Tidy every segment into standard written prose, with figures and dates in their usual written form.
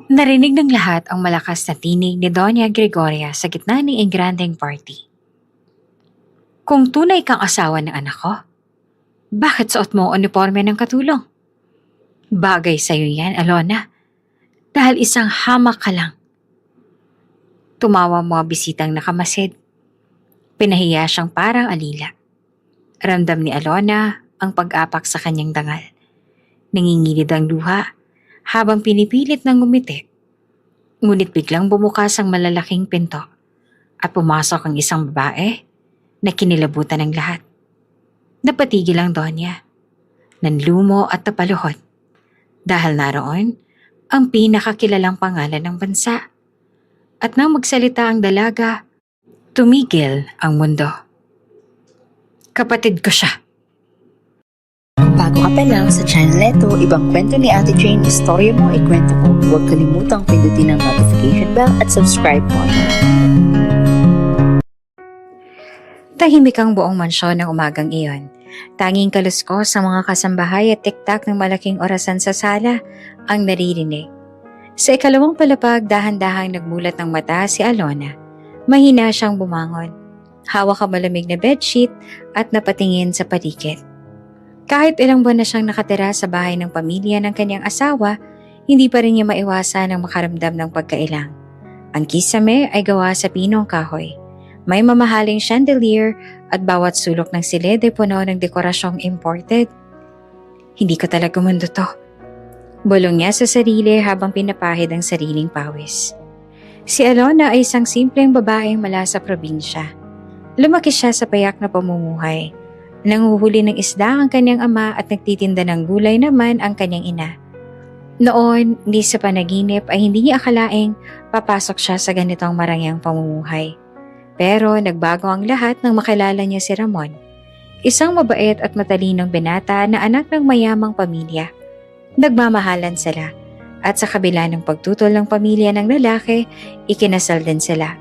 Narinig ng lahat ang malakas na tinig ni Doña Gregoria sa gitna ng engrandeng party. Kung tunay kang asawa ng anak ko, bakit suot mo ang uniforme ng katulong? Bagay sa'yo yan, Alona, dahil isang hamak ka lang. Tumawa ang mga bisitang nakamasid. Pinahiya siyang parang alila. Ramdam ni Alona ang pag-apak sa kanyang dangal. Nangingilid ang luha habang pinipilit ng ngumiti. Ngunit biglang bumukas ang malalaking pinto at pumasok ang isang babae na kinilabutan ng lahat. Napatigil ang Donya, nanlumo at napaluhod dahil naroon ang pinakakilalang pangalan ng bansa. At nang magsalita ang dalaga, tumigil ang mundo. Kapatid ko siya. Bago ka pa lang sa channel neto, ibang kwento ni Ate Jane, istorya mo, ikwento ko. Huwag kalimutang pindutin ang notification bell at subscribe po. Tahimik ang buong mansyon ng umagang iyon. Tanging kaluskos sa mga kasambahay at tiktak ng malaking orasan sa sala ang naririnig. Sa ikalawang palapag, dahan-dahang nagmulat ng mata si Alona. Mahina siyang bumangon. Hawak ang malamig na bedsheet at napatingin sa paligid. Kahit ilang buwan na siyang nakatira sa bahay ng pamilya ng kanyang asawa, hindi pa rin niya maiwasan ang makaramdam ng pagkailang. Ang kisame ay gawa sa pinong kahoy. May mamahaling chandelier at bawat sulok ng silid ay puno ng dekorasyong imported. Hindi ko talaga mundo to. Bulong niya sa sarili habang pinapahid ang sariling pawis. Si Alona ay isang simpleng babaeng mula sa probinsya. Lumaki siya sa payak na pamumuhay. Nanguhuli ng isda ang kanyang ama at nagtitinda ng gulay naman ang kanyang ina. Noon, hindi sa panaginip ay hindi niya akalaing papasok siya sa ganitong marangyang pamumuhay. Pero nagbago ang lahat nang makilala niya si Ramon, isang mabait at matalinong binata na anak ng mayamang pamilya. Nagmamahalan sila at sa kabila ng pagtutol ng pamilya ng lalaki, ikinasal din sila.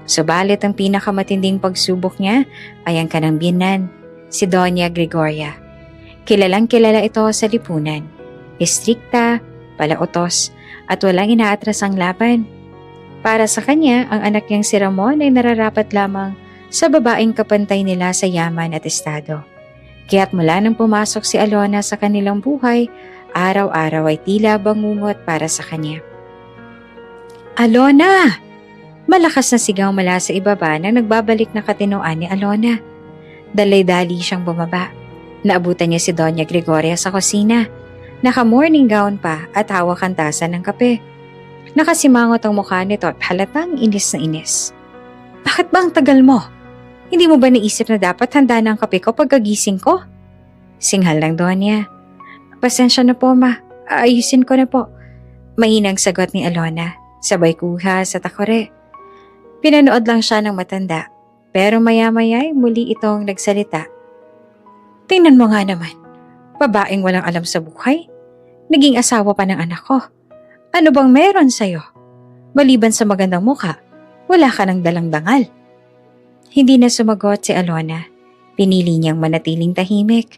Subalit ang pinakamatinding pagsubok niya ay ang kanang biyenan, si Doña Gregoria. Kilalang kilala ito sa lipunan. Istrikta, palautos, at walang inaatrasang laban. Para sa kanya, ang anak niyang si Ramon ay nararapat lamang sa babaeng kapantay nila sa yaman at estado. Kaya't mula nang pumasok si Alona sa kanilang buhay, araw-araw ay tila bangungot para sa kanya. Alona! Malakas na sigaw mula sa ibaba nang nagbabalik na katinoan ni Alona. Dalay-dali siyang bumaba. Naabutan niya si Doña Gregoria sa kusina. Naka-morning gown pa at hawak ang tasa ng kape. Nakasimangot ang mukha nito at halatang inis na inis. Bakit ba ang tagal mo? Hindi mo ba naisip na dapat handa na ang kape ko pagkagising ko? Singhal ng Donya. Pasensya na po ma, aayusin ko na po. Mahinang sagot ni Alona, sabay kuha sa takore. Pinanood lang siya ng matanda, pero maya-maya'y muli itong nagsalita. Tingnan mo nga naman, babaeng walang alam sa buhay. Naging asawa pa ng anak ko. Ano bang meron sa'yo? Maliban sa magandang mukha, wala ka ng dalang dangal. Hindi na sumagot si Alona. Pinili niyang manatiling tahimik.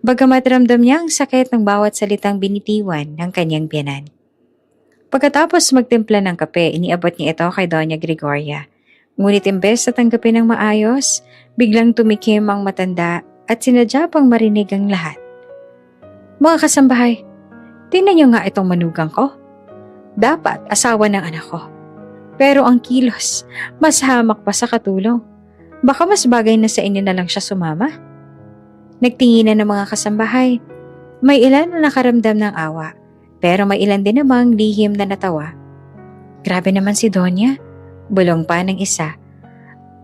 Bagamat ramdam niya ang sakit ng bawat salitang binitiwan ng kanyang biyanan. Pagkatapos magtimpla ng kape, iniabot niya ito kay Doña Gregoria. Ngunit imbes na tanggapin ng maayos, biglang tumikim ang matanda at sinadya pang marinig ang lahat. Mga kasambahay, tingnan niyo nga itong manugang ko. Dapat asawa ng anak ko. Pero ang kilos, mas hamak pa sa katulong. Baka mas bagay na sa inyo na lang siya sumama. Nagtinginan ng mga kasambahay. May ilan na nakaramdam ng awa, pero may ilan din namang lihim na natawa. Grabe naman si Donya, bulong pa ng isa.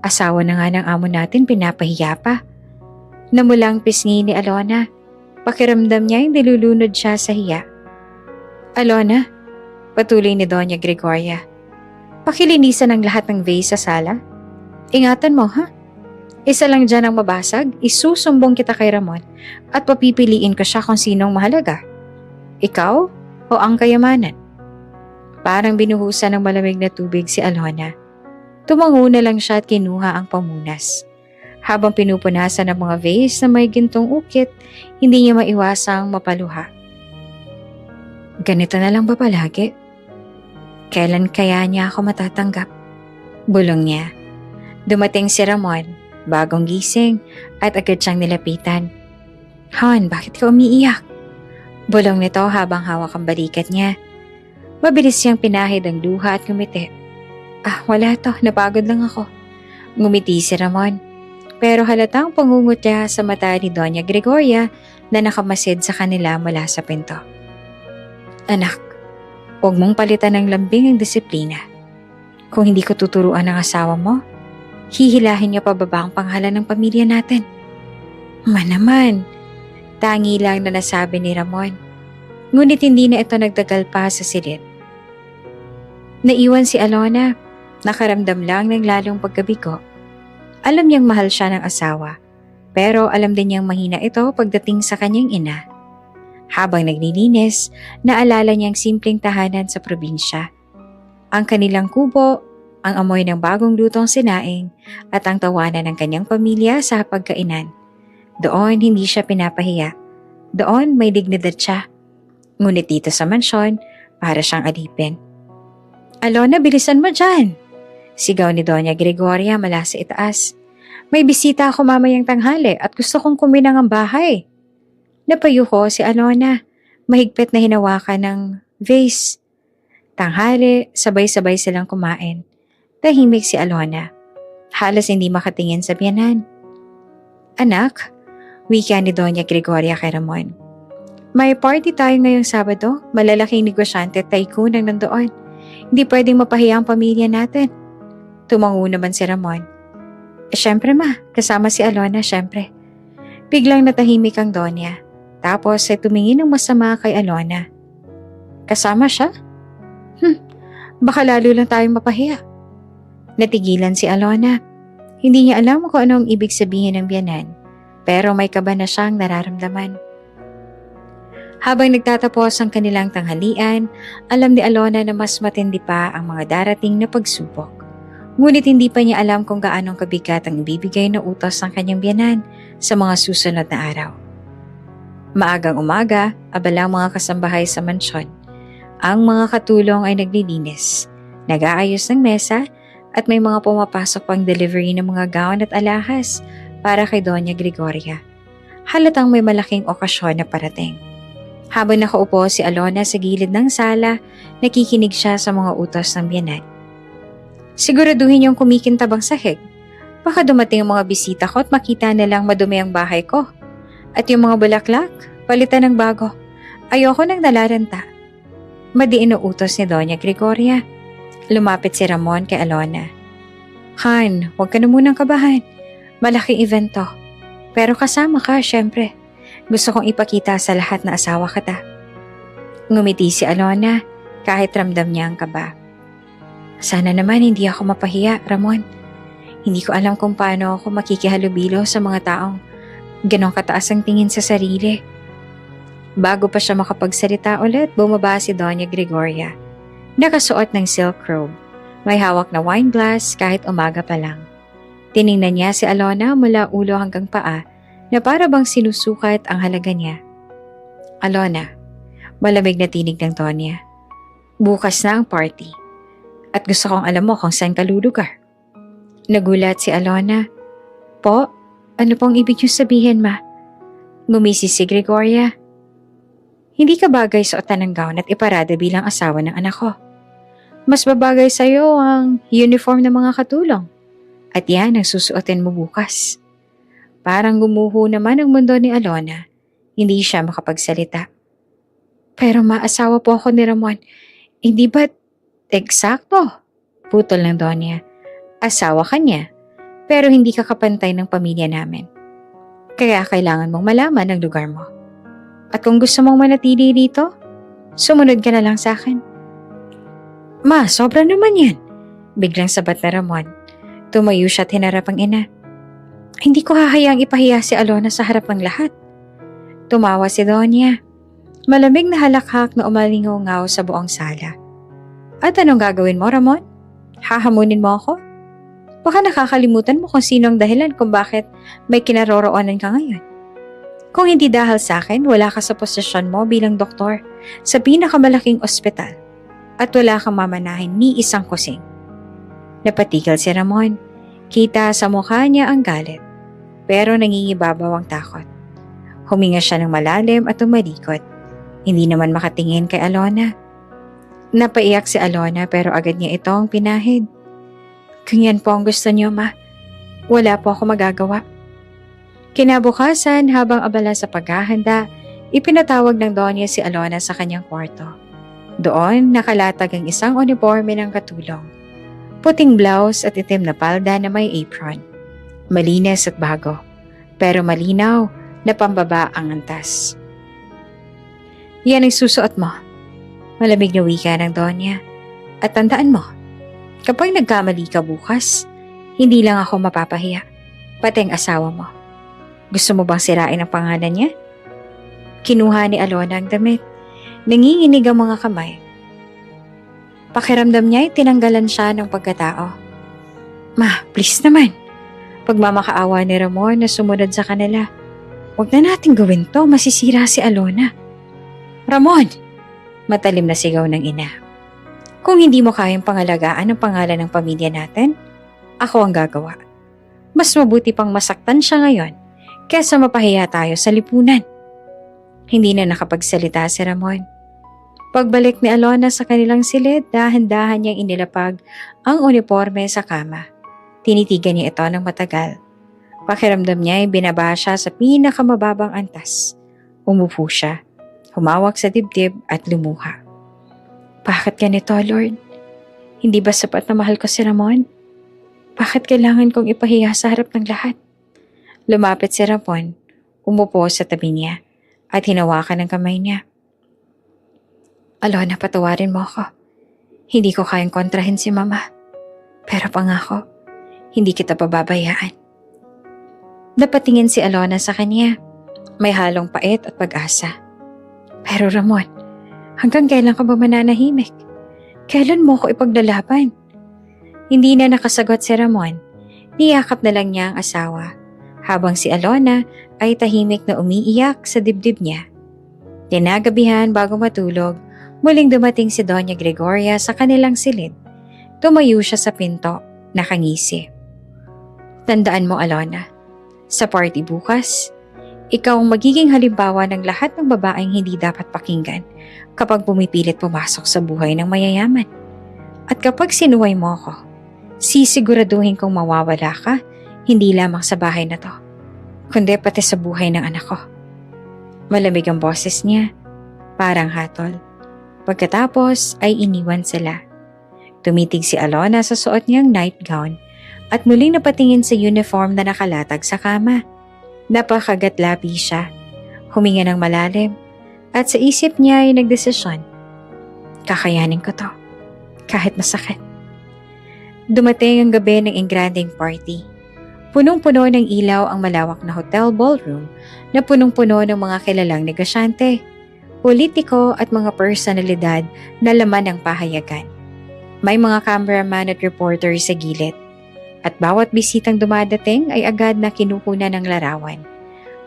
Asawa na nga ng amo natin, pinapahiya pa. Namulang pisngi ni Alona. Pakiramdam niya yung nilulunod siya sa hiya. Alona, patuloy ni Doña Gregoria. Pakilinisan ang lahat ng vase sa sala. Ingatan mo ha? Isa lang dyan ang mabasag, isusumbong kita kay Ramon at papipiliin ko siya kung sinong mahalaga. Ikaw o ang kayamanan? Parang binuhusan ng malamig na tubig si Alona. Tumango na lang siya at kinuha ang pamunas. Habang pinupunasan ng mga vase na may gintong ukit, hindi niya maiwasang mapaluha. Ganito na lang ba palagi? Kailan kaya niya ako matatanggap? Bulong niya. Dumating si Ramon, bagong gising at agad siyang nilapitan. Han, bakit ka umiiyak? Bulong nito habang hawak ang balikat niya. Mabilis siyang pinahid ang luha at ngumiti. Ah, wala to, napagod lang ako. Ngumiti si Ramon. Pero halatang pangungutya sa mata ni Doña Gregoria na nakamasid sa kanila mula sa pinto. Anak, huwag mong palitan ng lambing ang disiplina. Kung hindi ko tuturuan ng asawa mo, hihilahin niya pababa ang pangalan ng pamilya natin. Naman, tangi lang na nasabi ni Ramon. Ngunit hindi na ito nagtagal pa sa silid. Naiwan si Alona, nakaramdam lang ng lalong pagkabigo. Alam niyang mahal siya ng asawa, pero alam din niyang mahina ito pagdating sa kanyang ina. Habang naglilinis, naalala niyang simpleng tahanan sa probinsya. Ang kanilang kubo, ang amoy ng bagong lutong sinaing, at ang tawanan ng kanyang pamilya sa pagkainan. Doon hindi siya pinapahiya. Doon may dignidad siya. Ngunit dito sa mansyon, para siyang alipin. Alona, bilisan mo dyan! Sigaw ni Doña Gregoria mula sa itaas. May bisita ako mamayang tanghali at gusto kong kuminang ang bahay. Napayuko si Alona, mahigpit na hinawakan ng vase. Tanghali, sabay-sabay silang kumain. Tahimik si Alona. Halos hindi makatingin sa biyanan. Anak, wika ni Doña Gregoria kay Ramon. May party tayo ngayong Sabado, malalaking negosyante at tycoon ang nandoon. Hindi pwedeng mapahiya ang pamilya natin. Tumango naman si Ramon. Syempre ma, kasama si Alona, syempre. Biglang natahimik ang Donya. Tapos ay tumingin ng masama kay Alona. Kasama siya? Baka lalo lang tayong mapahiya. Natigilan si Alona. Hindi niya alam kung ano ang ibig sabihin ng biyanan, pero may kaba na siyang nararamdaman. Habang nagtatapos ang kanilang tanghalian, alam ni Alona na mas matindi pa ang mga darating na pagsubok. Ngunit hindi pa niya alam kung gaanong kabigat ang ibibigay na utos ng kanyang biyanan sa mga susunod na araw. Maagang umaga, abala ang mga kasambahay sa mansyon. Ang mga katulong ay naglilinis, nag-aayos ng mesa at may mga pumapasok pang delivery ng mga gown at alahas para kay Doña Gregoria. Halatang may malaking okasyon na parating. Habang nakaupo si Alona sa gilid ng sala, nakikinig siya sa mga utos ng biyanan. Siguraduhin niyong kumikintabang sahig. Baka dumating ang mga bisita ko at makita nilang madumi ang bahay ko. At yung mga bulaklak, palitan ng bago. Ayoko nang nalaranta. Madiin ang utos ni Doña Gregoria. Lumapit si Ramon kay Alona. Han, huwag ka na munang kabahan. Malaking event to. Pero kasama ka, syempre. Gusto kong ipakita sa lahat na asawa kita. Ngumiti si Alona kahit ramdam niya ang kaba. Sana naman hindi ako mapahiya, Ramon. Hindi ko alam kung paano ako makikihalubilo sa mga taong ganong kataas ang tingin sa sarili. Bago pa siya makapagsalita ulit, bumaba si Doña Gregoria. Nakasuot ng silk robe. May hawak na wine glass kahit umaga pa lang. Tiningnan niya si Alona mula ulo hanggang paa na para bang sinusukat ang halaga niya. Alona, malamig na tinig ng Donya. Bukas na ang party. At gusto kong alam mo kung saan ka lulugar. Nagulat si Alona. Po, ano pong ibig niyo sabihin, ma? Ngumisi si Gregoria. Hindi ka bagay suotan ng gown at iparada bilang asawa ng anak ko. Mas babagay sa'yo ang uniform ng mga katulong. At yan ang susuotin mo bukas. Parang gumuho naman ang mundo ni Alona. Hindi siya makapagsalita. Pero maasawa po ako ni Ramon. Hindi ba't eksakto? Putol ng Donya. Asawa ka niya, pero hindi ka kapantay ng pamilya namin. Kaya kailangan mong malaman ang lugar mo. At kung gusto mong manatili dito, sumunod ka na lang sa akin. Ma, sobra naman yan. Biglang sabat na Ramon. Tumayo siya at hinarap ang ina. Hindi ko hahayaang ipahiya si Alona sa harap ng lahat. Tumawa si Donya. Malamig na halakhak na umalingaw-ngaw sa buong sala. At anong gagawin mo, Ramon? Hahamunin mo ako? Baka nakakalimutan mo kung sino ang dahilan kung bakit may kinaroroonan ka ngayon. Kung hindi dahil sa akin, wala ka sa posisyon mo bilang doktor sa pinakamalaking ospital at wala kang mamanahin ni isang kusing. Napatigil si Ramon. Kita sa mukha niya ang galit, pero nangingibabaw ang takot. Huminga siya ng malalim at tumalikod. Hindi naman makatingin kay Alona. Napaiyak si Alona pero agad niya itong pinahid. Kung yan po ang gusto niyo, ma, wala po ako magagawa. Kinabukasan, habang abala sa paghahanda, ipinatawag ng Donya si Alona sa kanyang kwarto. Doon, nakalatag ang isang uniforme ng katulong. Puting blouse at itim na palda na may apron. Malinis at bago, pero malinaw na pambaba ang antas. Yan ang susuot mo. Malamig na wika ng Donya. At tandaan mo, kapag nagkamali ka bukas, hindi lang ako mapapahiya, pati ang asawa mo. Gusto mo bang sirain ang pangalan niya? Kinuha ni Alona ang damit. Nanginginig ang mga kamay. Pakiramdam niya ay tinanggalan siya ng pagkatao. Ma, please naman. Pagmamakaawa ni Ramon na sumunod sa kanila. Huwag na natin gawin to, masisira si Alona. Ramon! Matalim na sigaw ng ina. Kung hindi mo kayang pangalagaan ang pangalan ng pamilya natin, ako ang gagawa. Mas mabuti pang masaktan siya ngayon kesa mapahiya tayo sa lipunan. Hindi na nakapagsalita si Ramon. Pagbalik ni Alona sa kanilang silid, dahan-dahan niyang inilapag ang uniforme sa kama. Tinitigan niya ito ng matagal. Pakiramdam niya ay binaba siya sa pinakamababang antas. Umupo siya, humawak sa dibdib at lumuha. Bakit ganito, Lord? Hindi ba sapat na mahal ko si Ramon? Bakit kailangan kong ipahiya sa harap ng lahat? Lumapit si Ramon, umupo sa tabi niya at hinawakan ang kamay niya. Alona, patawarin mo ako. Hindi ko kayang kontrahin si Mama. Pero pangako, hindi kita pababayaan. Napatingin si Alona sa kanya. May halong pait at pag-asa. Pero Ramon, hanggang kailan ka ba mananahimik? Kailan mo ko ipaglalaban? Hindi na nakasagot si Ramon. Niyakap na lang niya ang asawa, habang si Alona ay tahimik na umiiyak sa dibdib niya. Kinagabihan bago matulog, muling dumating si Doña Gregoria sa kanilang silid. Tumayo siya sa pinto, nakangisi. Tandaan mo, Alona, sa party bukas, ikaw ang magiging halimbawa ng lahat ng babaeng hindi dapat pakinggan kapag pumipilit pumasok sa buhay ng mayayaman. At kapag sinuway mo ako, sisiguraduhin kong mawawala ka, hindi lamang sa bahay na to, kundi pati sa buhay ng anak ko. Malamig ang boses niya, parang hatol. Pagkatapos ay iniwan sila. Tumitig si Alona sa suot niyang nightgown at muling napatingin sa uniform na nakalatag sa kama. Napakagatlapi siya. Huminga ng malalim at sa isip niya ay nagdesisyon. Kakayanin ko to, kahit masakit. Dumating ang gabi ng engranding party. Punong-puno ng ilaw ang malawak na hotel ballroom na punong-puno ng mga kilalang negosyante, politiko at mga personalidad na laman ng pahayagan. May mga cameraman at reporter sa gilid. At bawat bisitang dumadating ay agad na kinukunan ng larawan.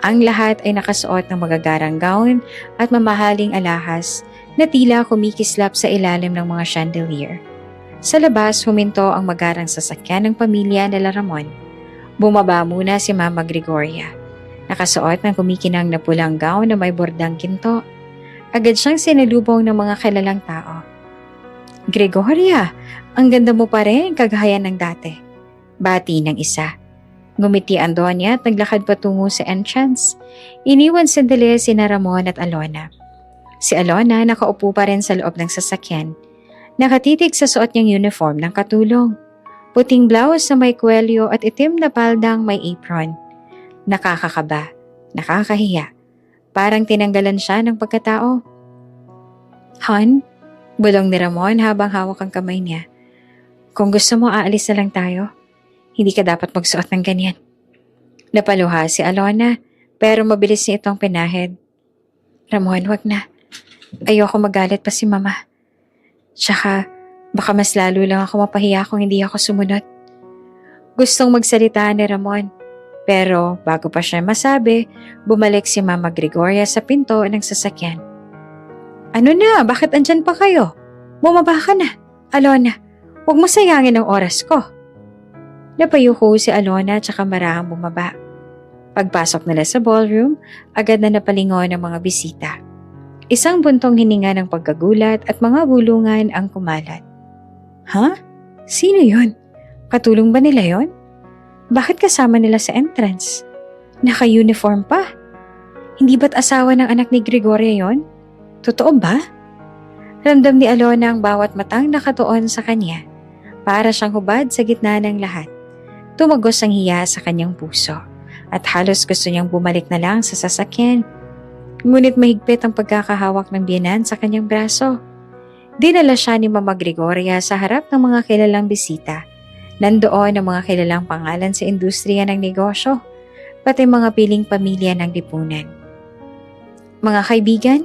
Ang lahat ay nakasuot ng magagarang gown at mamahaling alahas na tila kumikislap sa ilalim ng mga chandelier. Sa labas, huminto ang magarang sasakyan ng pamilya nila Ramon. Bumaba muna si Mama Gregoria. Nakasuot ng kumikinang na pulang gown na may bordang ginto. Agad siyang sinalubong ng mga kilalang tao. Gregoria, ang ganda mo pa rin kagaya ng dati. Bati ng isa. Ngumiti ang Donya at naglakad patungo sa entrance. Iniwan sandali sina Ramon at Alona. Si Alona nakaupo pa rin sa loob ng sasakyan. Nakatitig sa suot niyang uniform ng katulong. Puting blouse na may kwelyo at itim na paldang may apron. Nakakakaba, nakakahiya. Parang tinanggalan siya ng pagkatao. Han, bulong ni Ramon habang hawak ang kamay niya. Kung gusto mo, aalis na lang tayo. Hindi ka dapat magsuot ng ganyan. Napaluha si Alona, pero mabilis niya itong pinahid. Ramon, wag na. Ayoko magalit pa si Mama. Tsaka, baka mas lalo lang ako mapahiya kung hindi ako sumunod. Gustong magsalita ni Ramon, pero bago pa siya masabi, bumalik si Mama Gregoria sa pinto ng sasakyan. Ano na? Bakit andyan pa kayo? Bumaba ka na. Alona, huwag mo sayangin ang oras ko. Napayuko si Alona at saka marahang bumaba. Pagpasok nila sa ballroom, agad na napalingon ang mga bisita. Isang buntong hininga ng pagkagulat at mga bulungan ang kumalat. Ha? Sino yon? Katulong ba nila yon? Bakit kasama nila sa entrance? Naka-uniform pa. Hindi ba't asawa ng anak ni Gregoria yon? Totoo ba? Ramdam ni Alona ang bawat matang nakatuon sa kanya. Para siyang hubad sa gitna ng lahat. Tumagos ang hiya sa kanyang puso at halos gusto niyang bumalik na lang sa sasakyan. Ngunit mahigpit ang pagkakahawak ng biyenan sa kanyang braso. Dinala siya ni Mama Gregoria sa harap ng mga kilalang bisita. Nandoon ang mga kilalang pangalan sa industriya ng negosyo, pati mga piling pamilya ng lipunan. Mga kaibigan,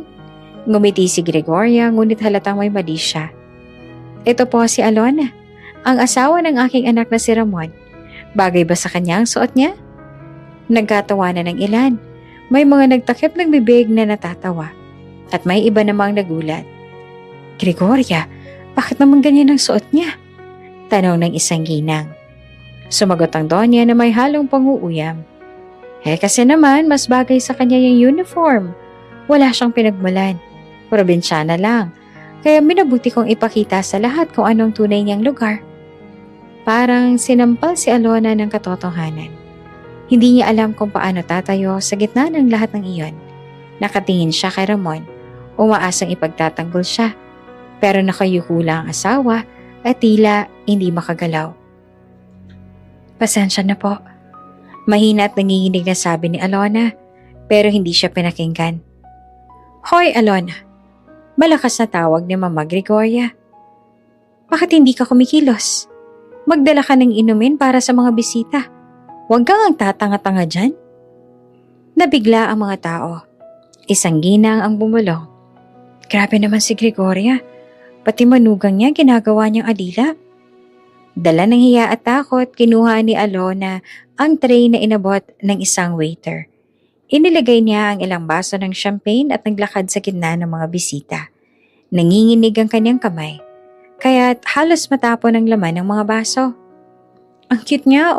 ngumiti si Gregoria ngunit halatang may mali siya. Ito po si Alona, ang asawa ng aking anak na si Ramon. Bagay ba sa kanya ang suot niya? Nagkatawanan ng ilan. May mga nagtakip ng bibig na natatawa. At may iba namang nagulat. Gregoria, bakit naman ganyan ang suot niya? Tanong ng isang ginang. Sumagot ang Donya na may halong panguuyam. Kasi naman, mas bagay sa kanya yung uniform. Wala siyang pinagmulan. Probinsyana lang. Kaya minabuti kong ipakita sa lahat kung anong tunay niyang lugar. Parang sinampal si Alona ng katotohanan. Hindi niya alam kung paano tatayo sa gitna ng lahat ng iyon. Nakatingin siya kay Ramon. Umaasang ipagtatanggol siya. Pero nakayuko lang ang asawa at tila hindi makagalaw. Pasensya na po. Mahina at nanginginig na sabi ni Alona, pero hindi siya pinakinggan. Hoy Alona, malakas na tawag ni Mama Gregoria. Bakit hindi ka kumikilos? Magdala ka ng inumin para sa mga bisita. Huwag kang ang tatanga-tanga dyan. Nabigla ang mga tao. Isang ginang ang bumulong. Grabe naman si Gregoria. Pati manugang niya ginagawa niyang alila. Dala ng hiya at takot, kinuha ni Alona ang tray na inabot ng isang waiter. Inilagay niya ang ilang baso ng champagne at naglakad sa gitna ng mga bisita. Nanginginig ang kanyang kamay, kaya't halos matapon ang laman ng mga baso. Ang cute niya,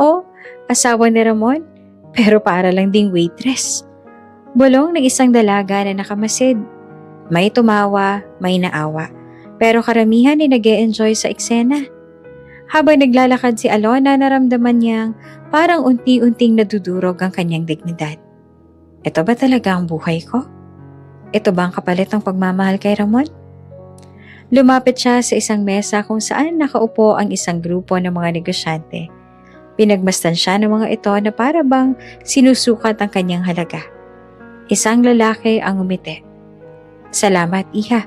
asawa ni Ramon, pero para lang ding waitress. Bulong ng isang dalaga na nakamasid. May tumawa, may naawa, pero karamihan ay nag-e-enjoy sa eksena. Habang naglalakad si Alona, naramdaman niyang parang unti-unting nadudurog ang kanyang dignidad. Ito ba talaga ang buhay ko? Ito ba ang kapalit ng pagmamahal kay Ramon? Lumapit siya sa isang mesa kung saan nakaupo ang isang grupo ng mga negosyante. Pinagmasdan siya ng mga ito na para bang sinusukat ang kanyang halaga. Isang lalaki ang umiti. Salamat, iha.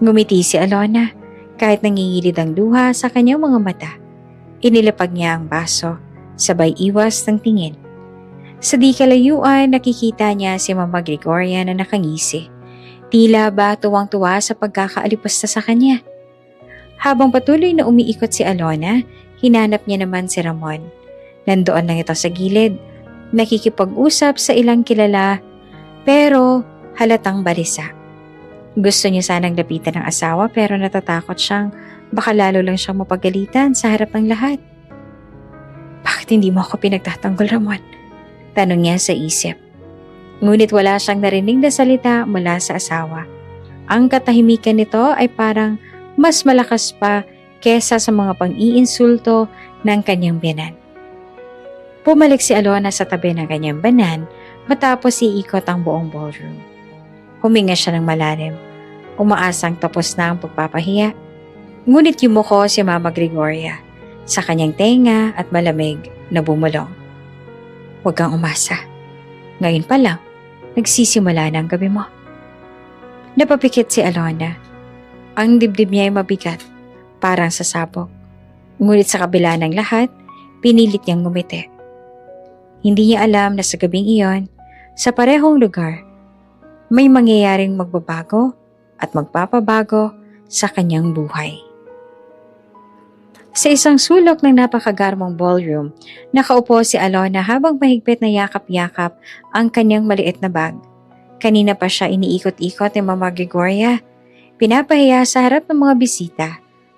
Ngumiti si Alona kahit nangingilid ang luha sa kanyang mga mata. Inilapag niya ang baso, sabay iwas ng tingin. Sa di kalayuan, nakikita niya si Mama Gregoria na nakangisi. Tila ba tuwang-tuwa sa pagkakaalipusta sa kanya. Habang patuloy na umiikot si Alona, hinanap niya naman si Ramon. Nandoon lang ito sa gilid, nakikipag-usap sa ilang kilala, pero halatang balisa. Gusto niya sanang lapitan ng asawa pero natatakot siyang baka lalo lang siyang mapagalitan sa harap ng lahat. Bakit hindi mo ako pinagtatanggol, Ramon? Tanong niya sa isip. Ngunit wala siyang narinig na salita mula sa asawa. Ang katahimikan nito ay parang mas malakas pa kesa sa mga pang-iinsulto ng kanyang biyanan. Pumalik si Alona sa tabi ng kanyang banan matapos iikot ang buong ballroom. Huminga siya ng malalim. Umaasang tapos na ang pagpapahiya. Ngunit yumuko si Mama Gregoria sa kanyang tenga at malamig na bumulong. Huwag kang umasa. Ngayon pa lang, nagsisimula na ang gabi mo. Napapikit si Alona. Ang dibdib niya ay mabigat, parang sasabog. Ngunit sa kabila ng lahat, pinilit niyang ngumiti. Hindi niya alam na sa gabing iyon, sa parehong lugar, may mangyayaring magbabago at magpapabago sa kanyang buhay. Sa isang sulok ng napakagarmong ballroom, nakaupo si Alona habang mahigpit na yakap-yakap ang kanyang maliit na bag. Kanina pa siya iniikot-ikot ni Mama Gregoria. Pinapahiya sa harap ng mga bisita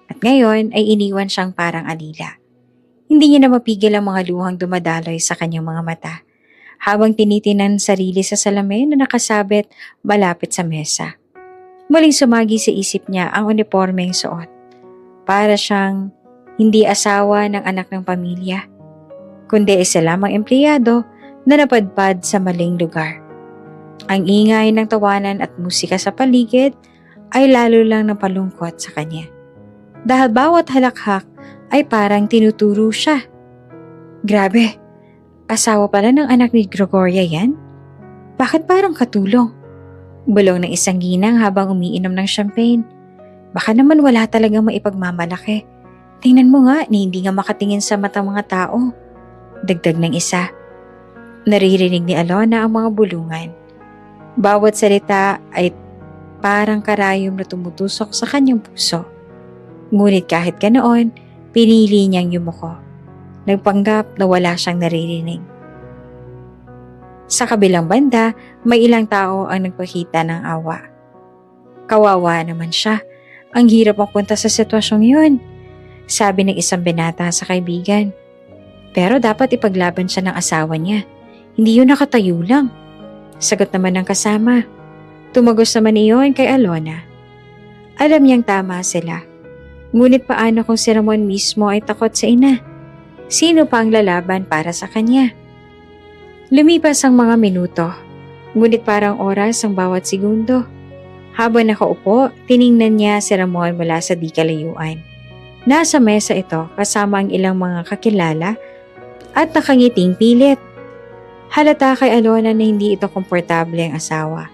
at ngayon ay iniwan siyang parang alila. Hindi niya na mapigil ang mga luhang dumadaloy sa kanyang mga mata habang tinitinan sarili sa salamin na nakasabit malapit sa mesa. Muling sumagi sa isip niya ang unipormeng suot. Para siyang hindi asawa ng anak ng pamilya, kundi isa lamang empleyado na napadpad sa maling lugar. Ang ingay ng tawanan at musika sa paligid ay lalo lang napalungkot sa kanya. Dahil bawat halakhak ay parang tinuturo siya. Grabe, asawa pala ng anak ni Gregoria yan? Bakit parang katulong? Bulong ng isang ginang habang umiinom ng champagne. Baka naman wala talagang maipagmamalaki. Tingnan mo nga, ni hindi nga makatingin sa mata mga tao. Dagdag ng isa. Naririnig ni Alona ang mga bulungan. Bawat salita ay parang karayom na tumutusok sa kanyang puso. Ngunit kahit ganoon, pinili niyang yumuko. Nagpanggap na wala siyang naririnig. Sa kabilang banda, may ilang tao ang nagpakita ng awa. Kawawa naman siya. Ang hirap magpunta sa sitwasyong yun, sabi ng isang binata sa kaibigan. Pero dapat ipaglaban siya ng asawa niya. Hindi yun nakatayo lang. Sagot naman ng kasama. Tumagos naman iyon kay Alona. Alam niyang tama sila. Ngunit paano kung si Ramon mismo ay takot sa ina? Sino pa ang lalaban para sa kanya? Lumipas ang mga minuto, ngunit parang oras ang bawat segundo. Habang nakaupo, tiningnan niya si Ramon mula sa di kalayuan. Nasa mesa ito kasama ang ilang mga kakilala at nakangiting pilit. Halata kay Alona na hindi ito komportable ang asawa.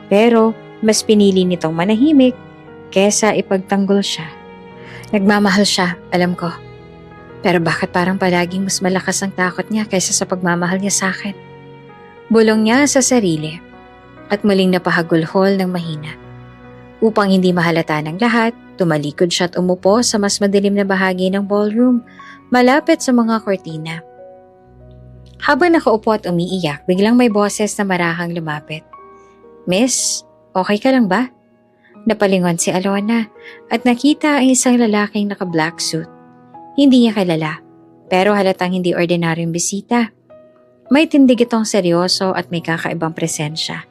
Pero mas pinili nitong manahimik kesa ipagtanggol siya. Nagmamahal siya, alam ko. Pero bakit parang palaging mas malakas ang takot niya kaysa sa pagmamahal niya sa akin? Bulong niya sa sarili at muling napahagulhol ng mahina. Upang hindi mahalata ng lahat, tumalikod siya at umupo sa mas madilim na bahagi ng ballroom, malapit sa mga kortina. Habang nakaupo at umiiyak, biglang may boses na marahang lumapit. Miss, okay ka lang ba? Napalingon si Alona at nakita ang isang lalaking naka-black suit. Hindi niya kilala, pero halatang hindi ordinaryong bisita. May tindig itong seryoso at may kakaibang presensya.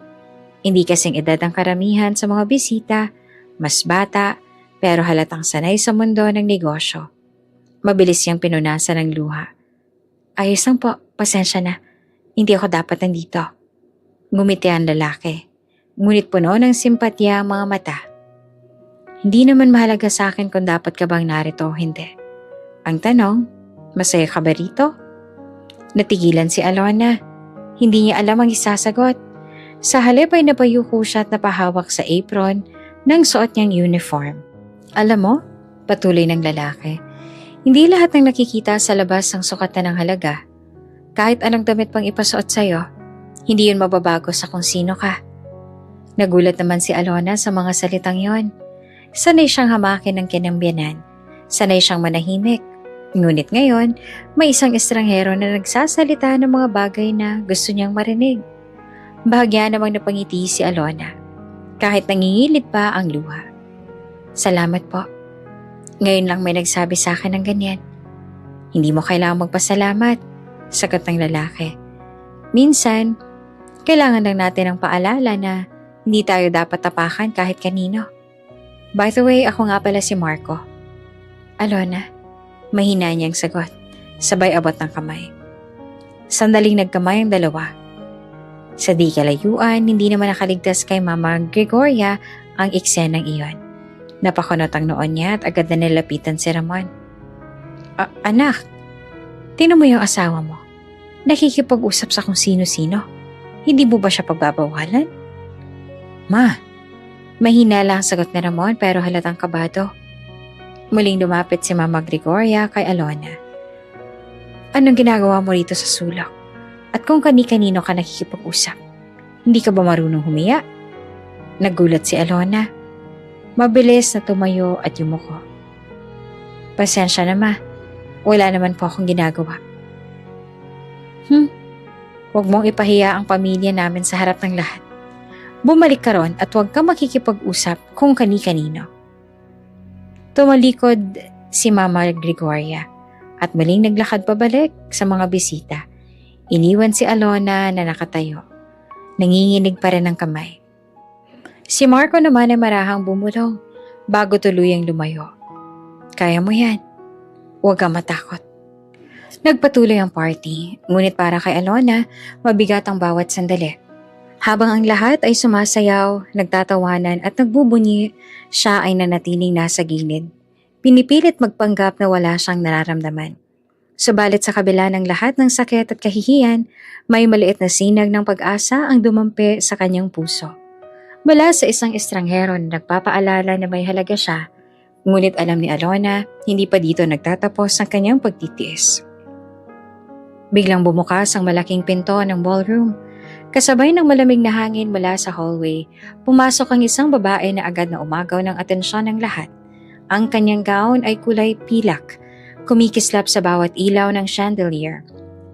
Hindi kasing edad ang karamihan sa mga bisita, mas bata, pero halatang sanay sa mundo ng negosyo. Mabilis siyang pinunasan ng luha. Ayos lang po, pasensya na. Hindi ako dapat nandito. Ngumiti ang lalaki. Ngunit puno ng simpatya ang mga mata. Hindi naman mahalaga sa akin kung dapat ka bang narito o hindi. Ang tanong, masaya ka ba rito? Natigilan si Alona. Hindi niya alam ang isasagot. Sa halip ay napayuko siya at napahawak sa apron ng suot niyang uniform. Alam mo, patuloy ng lalaki, hindi lahat ng nakikita sa labas ang sukatan ng halaga. Kahit anong damit pang ipasuot sa'yo, hindi yun mababago sa kung sino ka. Nagulat naman si Alona sa mga salitang yon. Sanay siyang hamakin ng kinambyanan. Sanay siyang manahimik. Ngunit ngayon, may isang estranghero na nagsasalita ng mga bagay na gusto niyang marinig. Bahagya namang napangiti si Alona, kahit nangingilid pa ang luha. Salamat po. Ngayon lang may nagsabi sa akin ng ganyan. Hindi mo kailangang magpasalamat, sagot ng lalaki. Minsan, kailangan lang natin ng paalala na hindi tayo dapat tapakan kahit kanino. By the way, ako nga pala si Marco. Alona, mahina niyang sagot, sabay abot ng kamay. Sandaling nagkamay ang dalawa. Sa di kalayuan, hindi naman nakaligtas kay Mama Gregoria ang eksenang iyon. Napakunot ang noon niya at agad na nilapitan si Ramon. Anak, tingnan mo yung asawa mo. Nakikipag-usap sa kung sino-sino. Hindi mo ba siya pagbabawalan? Ma, mahina lang ang sagot ni Ramon pero halatang kabado. Muling lumapit si Mama Gregoria kay Alona. Anong ginagawa mo rito sa sulok? At kung kani-kanino ka nakikipag-usap, hindi ka ba marunong humiya? Nagulat si Alona. Mabilis na tumayo at yumuko. Pasensya na ma, wala naman po akong ginagawa. Huwag mong ipahiya ang pamilya namin sa harap ng lahat. Bumalik ka ron at huwag ka makikipag-usap kung kani-kanino. Tumalikod si Mama Gregoria at muling naglakad pabalik sa mga bisita. Iniwan si Alona na nakatayo. Nanginginig pa rin ang kamay. Si Marco naman ay marahang bumulong bago tuluyang lumayo. Kaya mo yan. Huwag kang matakot. Nagpatuloy ang party, ngunit para kay Alona, mabigat ang bawat sandali. Habang ang lahat ay sumasayaw, nagtatawanan at nagbubunyi, siya ay nanatiling nasa gilid. Pinipilit magpanggap na wala siyang nararamdaman. Subalit sa kabila ng lahat ng sakit at kahihiyan, may maliit na sinag ng pag-asa ang dumampi sa kanyang puso. Mula sa isang estranghero na nagpapaalala na may halaga siya, ngunit alam ni Alona, hindi pa dito nagtatapos ang kanyang pagtitiis. Biglang bumukas ang malaking pinto ng ballroom. Kasabay ng malamig na hangin mula sa hallway, pumasok ang isang babae na agad na umagaw ng atensyon ng lahat. Ang kanyang gown ay kulay pilak, kumikislap sa bawat ilaw ng chandelier.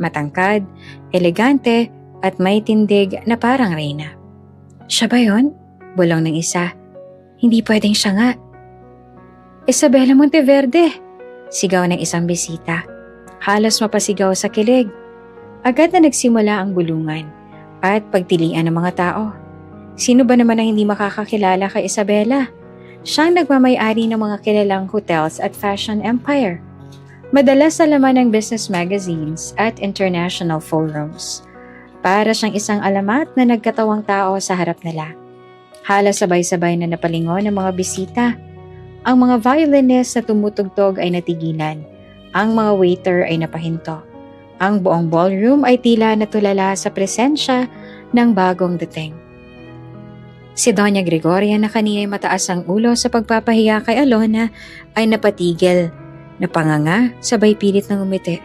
Matangkad, elegante, at may tindig na parang reyna. Siya ba yun? Bulong ng isa. Hindi pwedeng siya nga. Isabela Monteverde! Sigaw ng isang bisita. Halos mapasigaw sa kilig. Agad na nagsimula ang bulungan at pagtilian ng mga tao. Sino ba naman ang hindi makakakilala kay Isabela? Siyang nagmamay-ari ng mga kilalang hotels at fashion empire. Madalas sa laman ng business magazines at international forums. Para siyang isang alamat na nagkatawang tao sa harap nila. Halos sabay-sabay na napalingon ng mga bisita. Ang mga violinist na tumutugtog ay natigilan. Ang mga waiter ay napahinto. Ang buong ballroom ay tila natulala sa presensya ng bagong dating. Si Doña Gregoria na kanina mataas ang ulo sa pagpapahiya kay Alona ay napatigil, napanganga, sabay pilit ng umiti.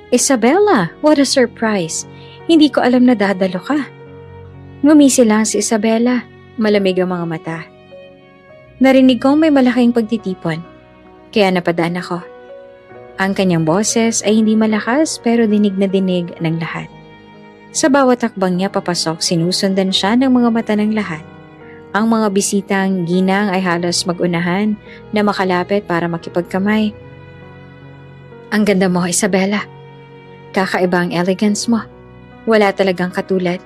Isabela, what a surprise! Hindi ko alam na dadalo ka. Ngumisi lang si Isabela, malamig ang mga mata. Narinig kong may malaking pagtitipon, kaya napadaan ako. Ang kanyang boses ay hindi malakas pero dinig na dinig ng lahat. Sa bawat hakbang niya papasok, sinusundan siya ng mga mata ng lahat. Ang mga bisitang ginang ay halos magunahan na makalapit para makipagkamay. Ang ganda mo, Isabela. Kakaiba ang elegance mo. Wala talagang katulad.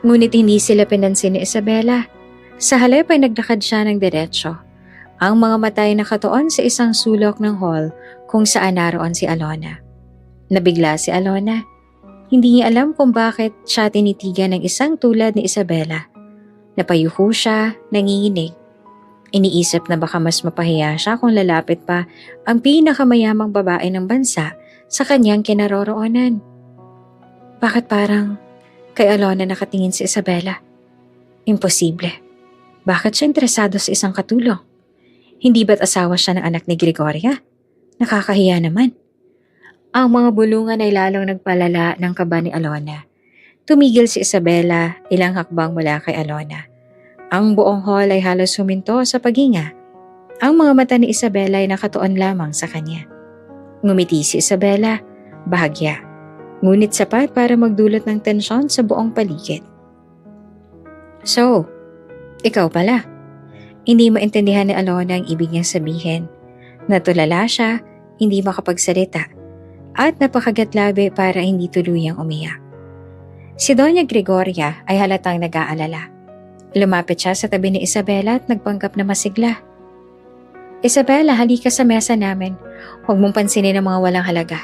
Ngunit hindi sila pinansin ni Isabela. Sa halip ay naglakad siya ng diretsyo. Ang mga mata ay nakatuon sa isang sulok ng hall kung saan naroon si Alona. Nabigla si Alona. Hindi niya alam kung bakit siya tinitigan ng isang tulad ni Isabela. Napayuko siya, nanginginig. Iniisip na baka mas mapahiya siya kung lalapit pa ang pinakamayamang babae ng bansa sa kanyang kinaroroonan. Bakit parang kay Alona nakatingin si Isabela? Imposible. Bakit siya interesado sa isang katulong? Hindi ba't asawa siya ng anak ni Gregoria? Nakakahiya naman. Ang mga bulungan ay lalong nagpalala ng kaba ni Alona. Tumigil si Isabela ilang hakbang mula kay Alona. Ang buong hall ay halos huminto sa paghinga. Ang mga mata ni Isabela ay nakatuon lamang sa kanya. Ngumiti si Isabela, bahagya. Ngunit sapat para magdulot ng tensyon sa buong paligid. So, ikaw pala. Hindi maintindihan ni Alona ang ibig niyang sabihin. Natulala siya, hindi makapagsalita, at napakagatlabi para hindi tuluyang umiyak. Si Doña Gregoria ay halatang nag-aalala. Lumapit siya sa tabi ni Isabela at nagpanggap na masigla. Isabela, halika sa mesa namin. Huwag mong pansinin ang mga walang halaga.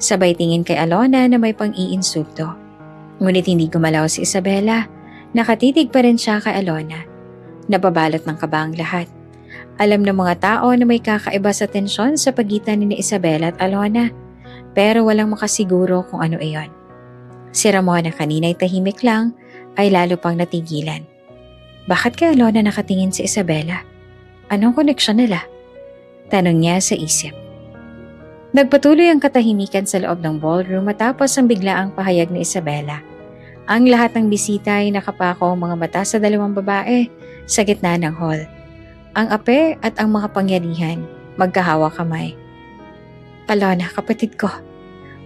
Sabay tingin kay Alona na may pang-iinsulto. Ngunit hindi gumalaw si Isabela. Nakatitig pa rin siya kay Alona. Nababalot ng kaba ang lahat. Alam ng mga tao na may kakaiba sa tensyon sa pagitan ni Isabela at Alona. Pero walang makasiguro kung ano iyon. Si Ramon na kanina'y tahimik lang ay lalo pang natigilan. Bakit kay Alona nakatingin si Isabela? Anong koneksyon nila? Tanong niya sa isip. Nagpatuloy ang katahimikan sa loob ng ballroom matapos ang biglaang pahayag ni Isabela. Ang lahat ng bisita ay nakapako ang mga mata sa dalawang babae sa gitna ng hall. Ang ape at ang mga pangyarihan magkahawak kamay. Alona, kapatid ko.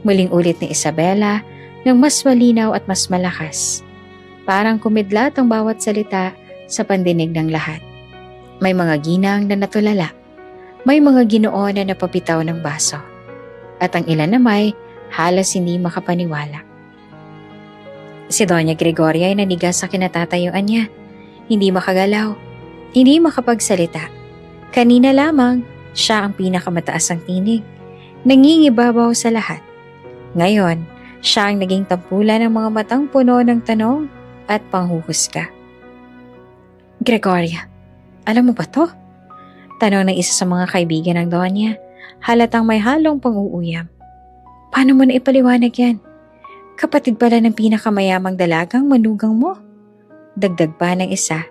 Muling ulit ni Isabela nang mas malinaw at mas malakas. Parang kumidlat ang bawat salita sa pandinig ng lahat. May mga ginang na natulala. May mga ginoo na napapitaw ng baso. At ang ilan na may halos hindi makapaniwala. Si Doña Gregoria ay nanigas sa kinatatayuan niya. Hindi makagalaw. Hindi makapagsalita. Kanina lamang, siya ang pinakamataas ang tinig. Nangingibabaw sa lahat. Ngayon, siya ang naging tampulan ng mga matang puno ng tanong at panghuhusga. Gregoria, alam mo ba to? Tanong ng isa sa mga kaibigan ng Donya, halatang may halong pang-uuyam. Paano mo na ipaliwanag yan? Kapatid pala ng pinakamayamang dalagang manugang mo. Dagdag pa ng isa.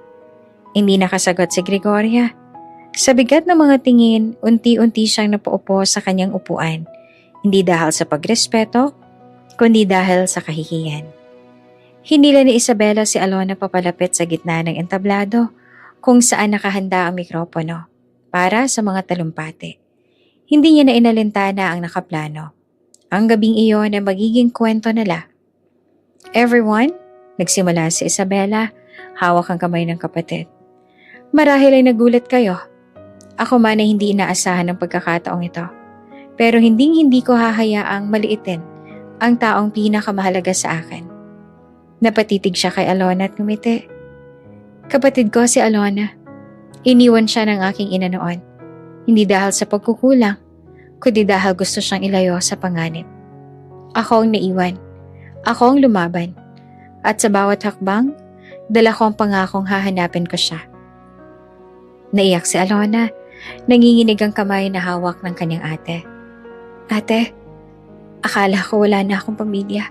Hindi nakasagot si Gregoria. Sa bigat ng mga tingin, unti-unti siyang napaupo sa kanyang upuan. Hindi dahil sa pagrespeto, kundi dahil sa kahihiyan. Hinila ni Isabela si Alona papalapit sa gitna ng entablado kung saan nakahanda ang mikropono para sa mga talumpati. Hindi niya na inalintana ang nakaplano. Ang gabing iyon ay magiging kwento nila. Everyone, nagsimula si Isabela, hawak ang kamay ng kapatid. Marahil ay nagulat kayo. Ako man ay hindi inaasahan ng pagkakataong ito. Pero hindi ko hahayaang maliitin ang taong pinakamahalaga sa akin. Napatitig siya kay Alona at ngumiti. Kapatid ko si Alona. Iniwan siya ng aking ina noon. Hindi dahil sa pagkukulang, kundi dahil gusto siyang ilayo sa panganib. Ako ang naiwan. Ako ang lumaban. At sa bawat hakbang, dala ko ang pangakong hahanapin ko siya. Naiyak si Alona. Nanginginig ang kamay na hawak ng kanyang ate. Ate, akala ko wala na akong pamilya.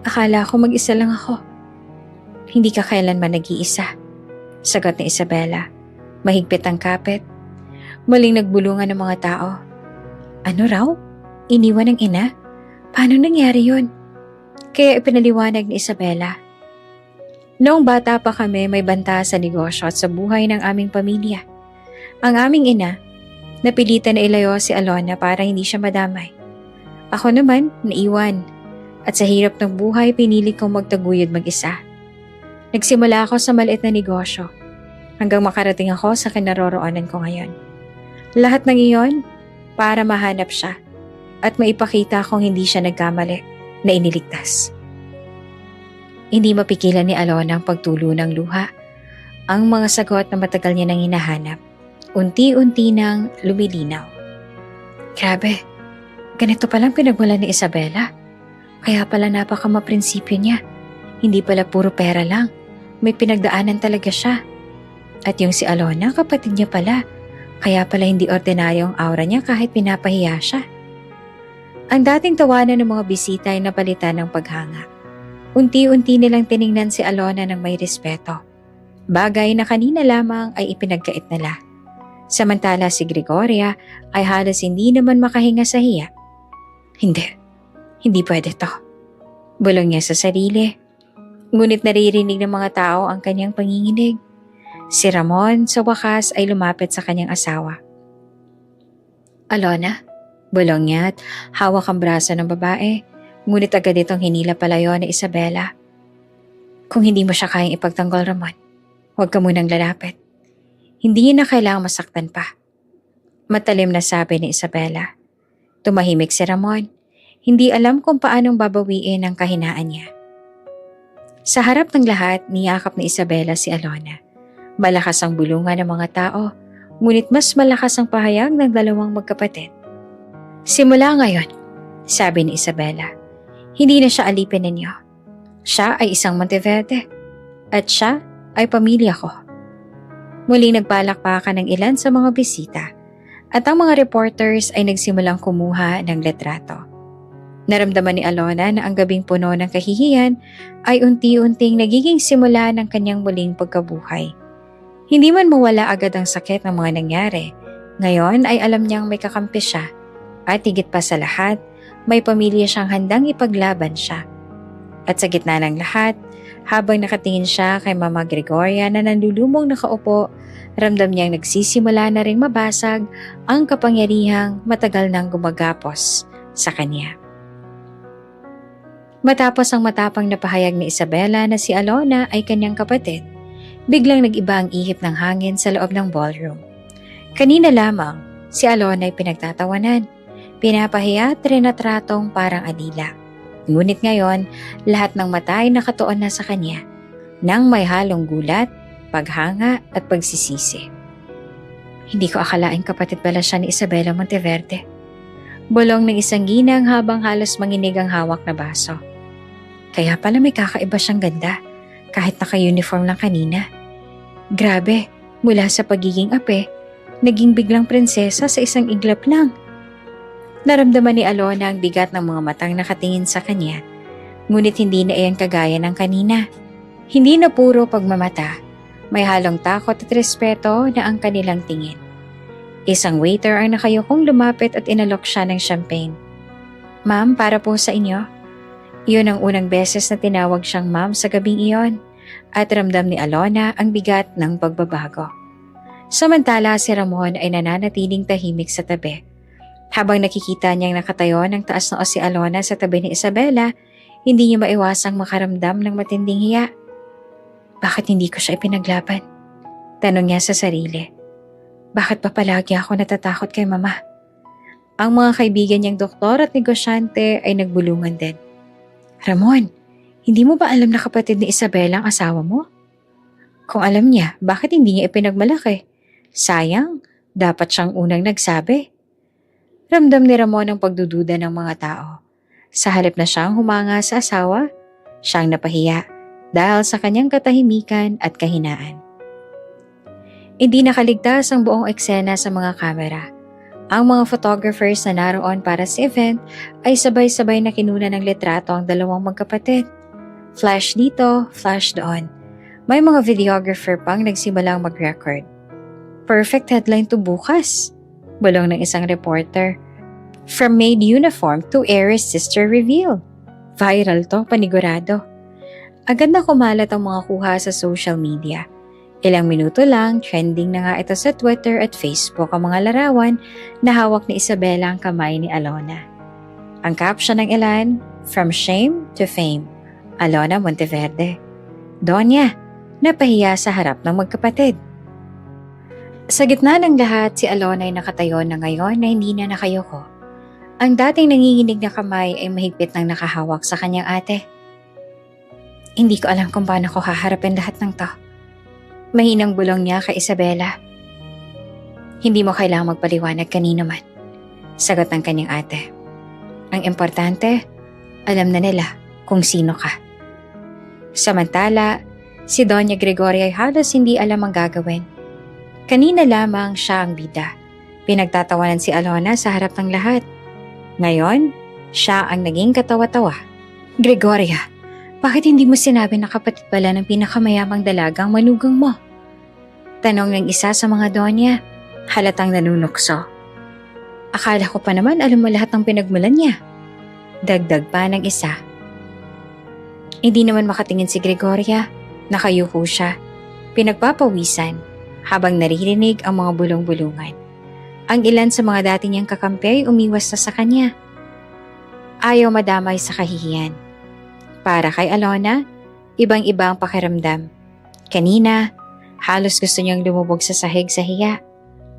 Akala ko mag-isa lang ako. Hindi ka kailanman nag-iisa. Sagot ni Isabela. Mahigpit ang kapit. Muling nagbulungan ng mga tao. Ano raw? Iniwan ng ina? Paano nangyari yun? Kaya ipinaliwanag ni Isabela. Noong bata pa kami, may banta sa negosyo at sa buhay ng aming pamilya. Ang aming ina, napilitan na ilayo si Alona para hindi siya madamay. Ako naman, naiwan. At sa hirap ng buhay, pinili kong magtaguyod mag-isa. Nagsimula ako sa maliit na negosyo hanggang makarating ako sa kinaroroonan ko ngayon. Lahat ng iyon para mahanap siya at maipakita kong hindi siya nagkamali na iniligtas. Hindi mapigilan ni Alona ang pagtulo ng luha. Ang mga sagot na matagal niya nang hinahanap, unti-unti nang lumilinaw. Grabe, ganito palang pinagmulan ni Isabela. Kaya pala napakamaprinsipyo niya. Hindi pala puro pera lang. May pinagdaanan talaga siya. At yung si Alona, kapatid niya pala. Kaya pala hindi ordinaryo ang aura niya kahit pinapahiya siya. Ang dating tawanan ng mga bisita ay napalitan ng paghanga. Unti-unti nilang tiningnan si Alona ng may respeto. Bagay na kanina lamang ay ipinagkait nila. Samantala si Gregoria ay halos hindi naman makahinga sa hiya. Hindi pwede to. Bulong niya sa sarili. Ngunit naririnig ng mga tao ang kanyang panginginig. Si Ramon sa wakas ay lumapit sa kanyang asawa. Alona, bulong niya at hawak ang braso ng babae. Ngunit agad itong hinila palayo ni Isabela. Kung hindi mo siya kayang ipagtanggol, Ramon, huwag ka munang lalapit. Hindi niya na kailangang masaktan pa. Matalim na sabi ni Isabela. Tumahimik si Ramon. Hindi alam kung paanong babawiin ang kahinaan niya. Sa harap ng lahat, niyakap ni Isabela si Alona. Malakas ang bulungan ng mga tao, ngunit mas malakas ang pahayag ng dalawang magkapatid. Simula ngayon, sabi ni Isabela, hindi na siya alipin ninyo. Siya ay isang Monteverde at siya ay pamilya ko. Muling nagpalakpakan ng ilan sa mga bisita at ang mga reporters ay nagsimulang kumuha ng litrato. Naramdaman ni Alona na ang gabing puno ng kahihiyan ay unti-unting nagiging simula ng kanyang muling pagkabuhay. Hindi man mawala agad ang sakit ng mga nangyari, ngayon ay alam niyang may kakampi siya at higit pa sa lahat, may pamilya siyang handang ipaglaban siya. At sa gitna ng lahat, habang nakatingin siya kay Mama Gregoria na nandulumong nakaupo, ramdam niyang nagsisimula na ring mabasag ang kapangyarihang matagal nang gumagapos sa kanya. Matapos ang matapang na pahayag ni Isabela na si Alona ay kanyang kapatid, biglang nag-iba ang ihip ng hangin sa loob ng ballroom. Kanina lamang, si Alona ay pinagtatawanan, pinapahiya at trinatratong parang adila. Ngunit ngayon, lahat ng mata ay nakatuon na sa kanya, nang may halong gulat, paghanga at pagsisisi. Hindi ko akalaing kapatid pala siya ni Isabela Monteverde. Bulong ng isang ginang habang halos manginig ang hawak na baso. Kaya pala may kakaiba siyang ganda, kahit naka-uniform lang kanina. Grabe, mula sa pagiging ape, naging biglang prinsesa sa isang iglap lang. Naramdaman ni Alona ang bigat ng mga matang nakatingin sa kanya, ngunit hindi na iyan kagaya ng kanina. Hindi na puro pagmamata, may halong takot at respeto na ang kanilang tingin. Isang waiter ang nakayukong lumapit at inalok siya ng champagne. "Ma'am, para po sa inyo." Iyon ang unang beses na tinawag siyang ma'am sa gabing iyon at ramdam ni Alona ang bigat ng pagbabago. Samantala si Ramon ay nananatiling tahimik sa tabi. Habang nakikita niyang nakatayo ng taas na si Alona sa tabi ni Isabela, hindi niya maiwasang makaramdam ng matinding hiya. Bakit hindi ko siya ipinaglaban? Tanong niya sa sarili. Bakit pa palagi ako natatakot kay mama? Ang mga kaibigan niyang doktor at negosyante ay nagbulungan din. Ramon, hindi mo ba alam na kapatid ni Isabela ang asawa mo? Kung alam niya, bakit hindi niya ipinagmalaki? Sayang, dapat siyang unang nagsabi. Ramdam ni Ramon ang pagdududa ng mga tao. Sa halip na siyang humanga sa asawa, siyang napahiya dahil sa kanyang katahimikan at kahinaan. Hindi nakaligtas ang buong eksena sa mga kamera. Ang mga photographers na naroon para sa event ay sabay-sabay na kinuna ng litrato ang dalawang magkapatid. Flash dito, flash doon. May mga videographer pang nagsimulang mag-record. Perfect headline to bukas, bulong ng isang reporter. From maid uniform to heiress sister reveal. Viral to, panigurado. Agad na kumalat ang mga kuha sa social media. Ilang minuto lang, trending na nga ito sa Twitter at Facebook ang mga larawan na hawak ni Isabela ang kamay ni Alona. Ang caption ng ilan, From Shame to Fame, Alona Monteverde. Donya, napahiya sa harap ng magkapatid. Sa gitna ng lahat, si Alona ay nakatayo na ngayon na hindi na nakayoko. Ang dating nanginginig na kamay ay mahigpit nang nakahawak sa kanyang ate. Hindi ko alam kung paano ko haharapin lahat ng to. Mahinang bulong niya kay Isabela. Hindi mo kailangang magpaliwanag kanino man. Sagot ng kanyang ate. Ang importante, alam na nila kung sino ka. Samantala, si Doña Gregoria ay halos hindi alam ang gagawin. Kanina lamang siya ang bida. Pinagtatawanan si Alona sa harap ng lahat. Ngayon, siya ang naging katawa-tawa. Gregoria, bakit hindi mo sinabi na kapatid pala ng pinakamayamang dalagang manugang mo? Tanong ng isa sa mga donya, halatang nanunukso. Akala ko pa naman alam mo lahat ng pinagmulan niya. Dagdag pa ng isa. Hindi naman makatingin si Gregoria, nakayuko siya. Pinagpapawisan habang naririnig ang mga bulong-bulungan. Ang ilan sa mga dati niyang kakampi ay umiwas na sa kanya. Ayaw madamay sa kahihiyan. Para kay Alona, ibang-iba ang pakiramdam. Kanina, halos gusto niyang lumubog sa sahig sa hiya.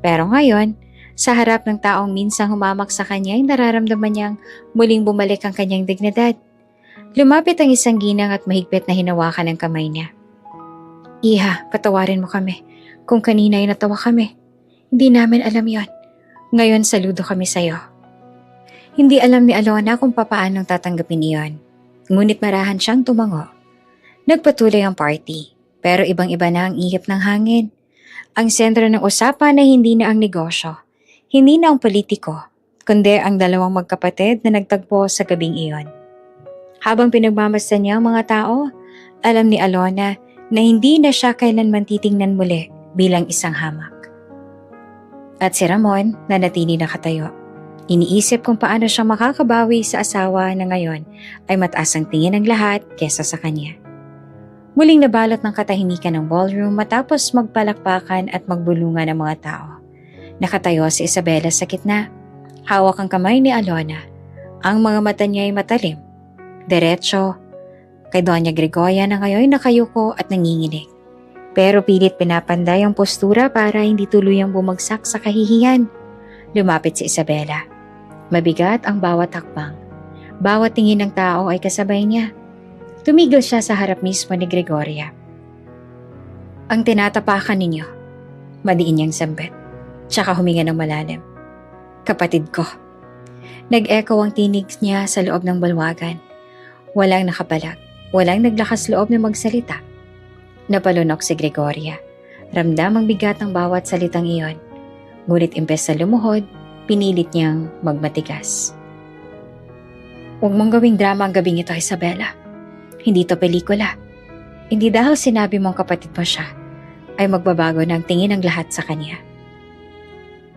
Pero ngayon, sa harap ng taong minsang humamak sa kanya ay nararamdaman niyang muling bumalik ang kanyang dignidad. Lumapit ang isang ginang at mahigpit na hinawakan ang kamay niya. Iha, patawarin mo kami. Kung kanina ay natawa kami. Hindi namin alam yon. Ngayon saludo kami sa'yo. Hindi alam ni Alona kung papaanong tatanggapin iyon. Ngunit marahan siyang tumango. Nagpatuloy ang party, pero ibang-iba na ang ihip ng hangin. Ang sentro ng usapan ay hindi na ang negosyo, hindi na ang politiko, kundi ang dalawang magkapatid na nagtagpo sa gabing iyon. Habang pinagmamasdan niya ang mga tao, alam ni Alona na hindi na siya kailanman titingnan muli bilang isang hamak. At si Ramon nanatili nakatayo. Iniisip kung paano siya makakabawi sa asawa na ngayon ay mataas ang tingin ng lahat kesa sa kanya. Muling nabalot ng katahimikan ng ballroom matapos magpalakpakan at magbulungan ng mga tao. Nakatayo si Isabela sa gitna. Hawak ang kamay ni Alona. Ang mga mata niya ay matalim. Diretso kay Doña Gregoria na ngayon nakayuko at nanginginig. Pero pilit pinapanday ang postura para hindi tuluyang bumagsak sa kahihiyan. Lumapit si Isabela. Mabigat ang bawat hakbang. Bawat tingin ng tao ay kasabay niya. Tumigil siya sa harap mismo ni Gregoria. Ang tinatapakan ninyo, madiin niyang sambit. Tsaka huminga ng malalim. Kapatid ko. Nag-echo ang tinig niya sa loob ng balwagan. Walang nakabalag. Walang naglakas loob na magsalita. Napalunok si Gregoria. Ramdam ang bigat ng bawat salitang iyon. Ngunit imbes sa lumuhod, pinilit niyang magmatigas. Huwag mong gawing drama ang gabing ito, Isabela. Hindi to pelikula. Hindi dahil sinabi mong kapatid mo siya, ay magbabago ng tingin ng lahat sa kanya.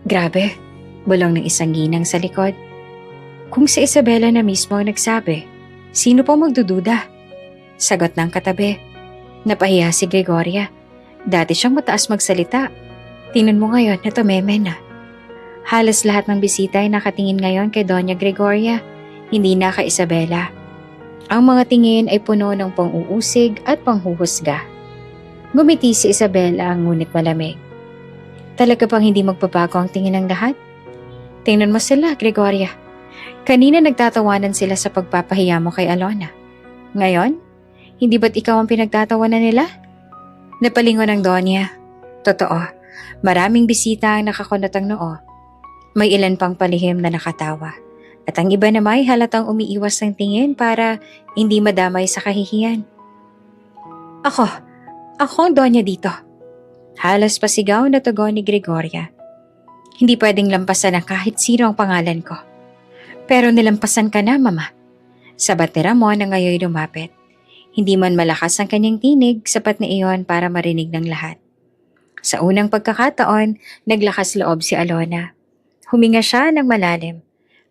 Grabe, bulong ng isang ginang sa likod. Kung si Isabela na mismo ang nagsabi, sino pa magdududa? Sagot ng katabi. Napahiya si Gregoria. Dati siyang mataas magsalita. Tingnan mo ngayon na tumeme na. Halos lahat ng bisita ay nakatingin ngayon kay Doña Gregoria, hindi na kay Isabela. Ang mga tingin ay puno ng pang-uusig at panghuhusga. Gumiti si Isabela ngunit malamig. Talaga bang hindi magbabago ang tingin ng lahat? Tingnan mo sila, Gregoria. Kanina nagtatawanan sila sa pagpapahiya mo kay Alona. Ngayon, hindi ba't ikaw ang pinagtatawanan nila? Napalingon ng Donya. Totoo, maraming bisita ang nakakunat ang noo. May ilan pang palihim na nakatawa. At ang iba naman ay halatang umiiwas ng tingin para hindi madamay sa kahihiyan. Ako ang Donya dito. Halos pasigaw na tugon ni Gregoria. Hindi pwedeng lampasan ng kahit sino ang pangalan ko. Pero nilampasan ka na, Mama. Sabat ni Ramon na ngayon lumapit. Hindi man malakas ang kanyang tinig, sapat na iyon para marinig ng lahat. Sa unang pagkakataon, naglakas loob si Alona. Huminga siya ng malalim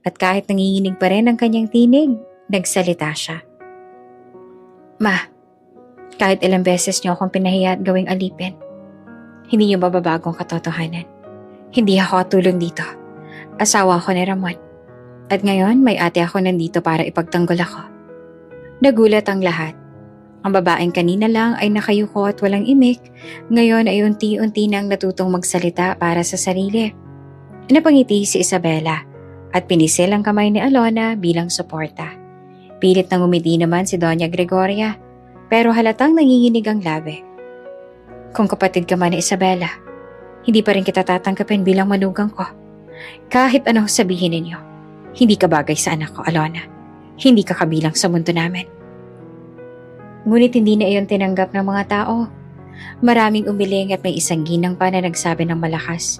at kahit nanginginig pa rin ang kanyang tinig, nagsalita siya. Ma, kahit ilang beses niyo akong pinahiya at gawing alipin, hindi niyo mababago ang katotohanan. Hindi ako tulong dito. Asawa ko ni Ramon. At ngayon may ate ako nandito para ipagtanggol ako. Nagulat ang lahat. Ang babaeng kanina lang ay nakayuko at walang imik, ngayon ay unti-unti nang natutong magsalita para sa sarili. Napangiti si Isabela at pinisil ang kamay ni Alona bilang suporta. Pilit nang umiti naman si Doña Gregoria, pero halatang nanginginig ang labi. Kung kapatid ka man ni Isabela, hindi pa rin kita tatanggapin bilang manugang ko. Kahit anong sabihin ninyo, hindi ka bagay sa anak ko, Alona. Hindi ka kabilang sa mundo namin. Ngunit hindi na iyon tinanggap ng mga tao. Maraming umiling at may isang ginang pa na nagsabi ng malakas.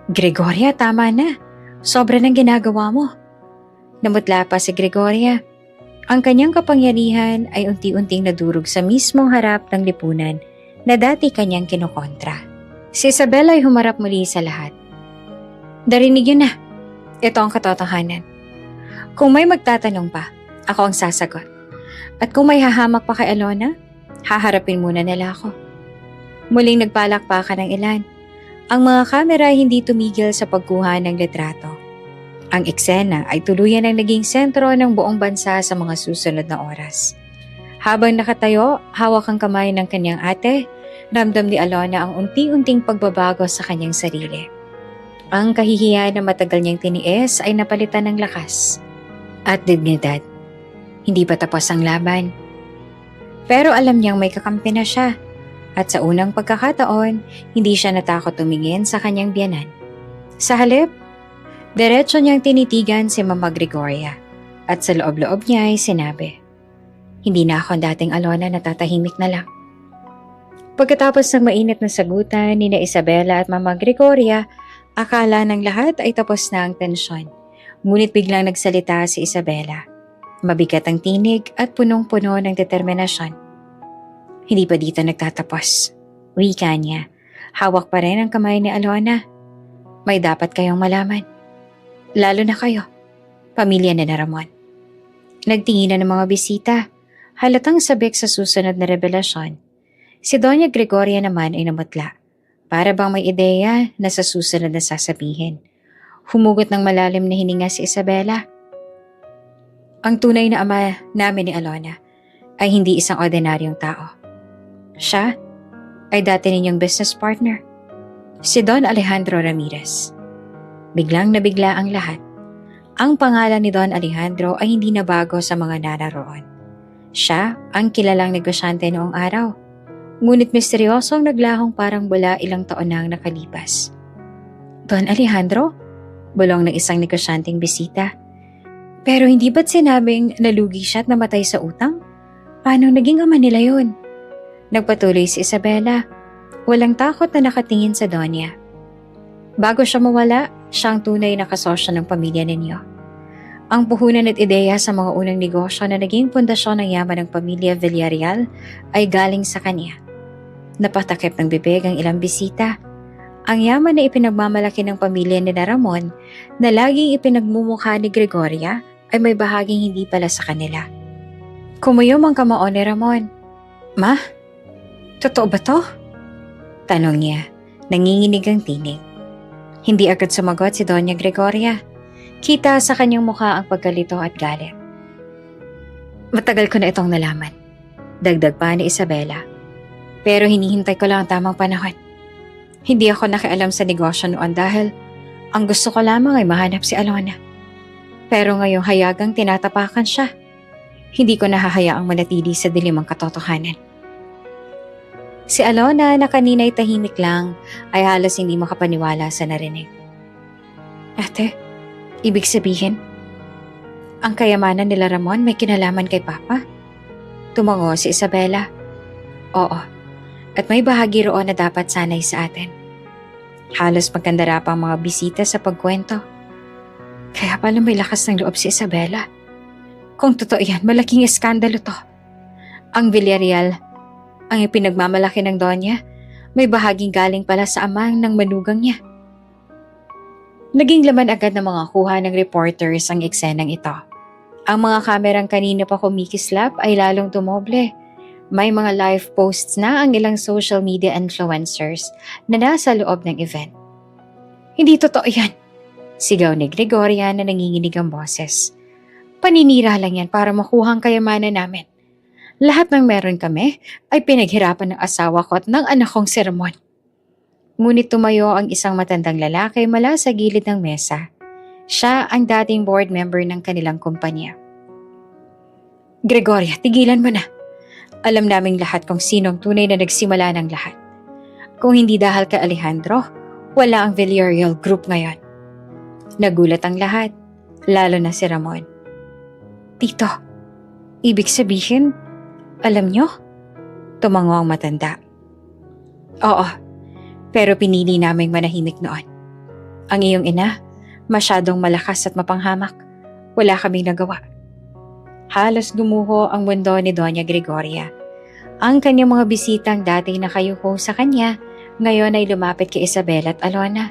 Gregoria, tama na. Sobra ng ginagawa mo. Namutla pa si Gregoria. Ang kanyang kapangyarihan ay unti-unting nadurog sa mismong harap ng lipunan na dati kanyang kinukontra. Si Isabela ay humarap muli sa lahat. Darinig yun na. Ito ang katotohanan. Kung may magtatanong pa, ako ang sasagot. At kung may hahamak pa kay Alona, haharapin muna nila ako. Muling nagpalakpakan ng ilan. Ang mga kamera ay hindi tumigil sa pagkuha ng litrato. Ang eksena ay tuluyan ang naging sentro ng buong bansa sa mga susunod na oras. Habang nakatayo, hawak ang kamay ng kanyang ate, ramdam ni Alona ang unti-unting pagbabago sa kanyang sarili. Ang kahihiyan na matagal niyang tiniis ay napalitan ng lakas at dignidad. Hindi pa tapos ang laban. Pero alam niyang may kakampi na siya at sa unang pagkakataon, hindi siya natakot tumingin sa kanyang biyanan. Sa halip, diretso niyang tinitigan si Mama Gregoria at sa loob-loob niya ay sinabi, hindi na ako dating Alona na tatahimik na lang. Pagkatapos ng mainit na sagutan ni Isabela at Mama Gregoria, akala ng lahat ay tapos na ang tensyon. Ngunit biglang nagsalita si Isabela. Mabigat ang tinig at punong-puno ng determinasyon. Hindi pa dito nagtatapos. Wika niya. Hawak pa rin ang kamay ni Alona. May dapat kayong malaman. Lalo na kayo. Pamilya na Ramon. Nagtinginan ng mga bisita. Halatang sabik sa susunod na revelasyon. Si Doña Gregoria naman ay namutla. Para bang may ideya na sa susunod na sasabihin. Humugot ng malalim na hininga si Isabela. Ang tunay na ama namin ni Alona ay hindi isang ordinaryong tao. Siya ay dati ninyong business partner, si Don Alejandro Ramirez. Biglang nabigla ang lahat. Ang pangalan ni Don Alejandro ay hindi nabago sa mga nanaroon. Siya ang kilalang negosyante noong araw, ngunit misteryosong naglahong parang wala ilang taon nang nakalipas. Don Alejandro? Bulong ng isang negosyanteng bisita. Pero hindi ba't sinabing nalugi siya at namatay sa utang? Paano naging ama nila yun? Nagpatuloy si Isabela. Walang takot na nakatingin sa Donya. Bago siya mawala, siya ang tunay na kasosyo ng pamilya ninyo. Ang puhunan at ideya sa mga unang negosyo na naging pundasyon ng yaman ng pamilya Villarreal ay galing sa kanya. Napatakip ng bibig ang ilang bisita. Ang yaman na ipinagmamalaki ng pamilya ni Ramon na laging ipinagmumukha ni Gregoria ay may bahaging hindi pala sa kanila. Kumuyom ang kamao ni Ramon. Ma, totoo ba to? Tanong niya, nanginginig ang tinig. Hindi agad sumagot si Doña Gregoria. Kita sa kanyang mukha ang pagkalito at galit. Matagal ko na itong nalaman. Dagdag pa ni Isabela. Pero hinihintay ko lang ang tamang panahon. Hindi ako nakialam sa negosyo noon dahil ang gusto ko lamang ay mahanap si Alona. Pero ngayong hayagang tinatapakan siya, hindi ko nahahayaang manatili sa dilim ang katotohanan. Si Alona na kanina'y tahimik lang ay halos hindi makapaniwala sa narinig. Ate, ibig sabihin, ang kayamanan nila Ramon may kinalaman kay Papa? Tumango si Isabela. Oo, at may bahagi roon na dapat sanay sa atin. Halos magkandara pa ang mga bisita sa pagkwento. Kaya pala may lakas ng loob si Isabela. Kung totoo yan, malaking eskandalo to. Ang Villarreal, ang ipinagmamalaki ng Donya, may bahaging galing pala sa amang ng manugang niya. Naging laman agad ng mga kuha ng reporters ang eksenang ito. Ang mga kamerang kanina pa kumikislap ay lalong tumoble. May mga live posts na ang ilang social media influencers na nasa loob ng event. Hindi totoo yan, sigaw ni Gregoria na nanginginig ang boses. Paninira lang yan para makuha ang kayamanan namin. Lahat ng meron kami ay pinaghirapan ng asawa ko at ng anak kong si Ramon. Ngunit tumayo ang isang matandang lalaki mula sa gilid ng mesa. Siya ang dating board member ng kanilang kumpanya. Gregoria, tigilan mo na. Alam naming lahat kung sino ang tunay na nagsimula ng lahat. Kung hindi dahil kay Alejandro, wala ang Villarreal Group ngayon. Nagulat ang lahat, lalo na si Ramon. Tito, ibig sabihin, alam nyo? Tumango ang matanda. Oo, pero pinili naming manahimik noon. Ang iyong ina, masyadong malakas at mapanghamak. Wala kaming nagawa. Halos gumuho ang mundo ni Doña Gregoria. Ang kanyang mga bisitang dati nakayuko sa kanya, ngayon ay lumapit kay Isabela at Alona.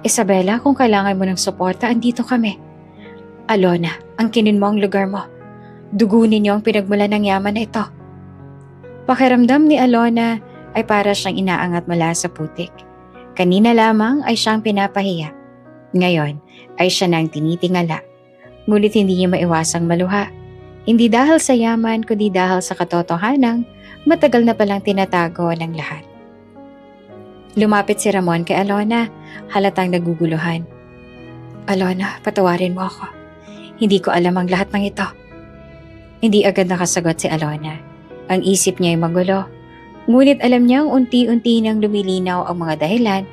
Isabela, kung kailangan mo ng suporta, andito kami. Alona, ang kinin mo ang lugar mo. Dugunin niyo ang pinagmulan ng yaman na ito. Pakiramdam ni Alona ay para siyang inaangat mula sa putik. Kanina lamang ay siyang pinapahiya. Ngayon ay siya nang tinitingala. Ngunit hindi niya maiwasang maluha. Hindi dahil sa yaman kundi dahil sa katotohanang matagal na palang tinatago ng lahat. Lumapit si Ramon kay Alona, halatang naguguluhan. Alona, patawarin mo ako. Hindi ko alam ang lahat ng ito. Hindi agad nakasagot si Alona. Ang isip niya ay magulo. Ngunit alam niyang unti-unti nang lumilinaw ang mga dahilan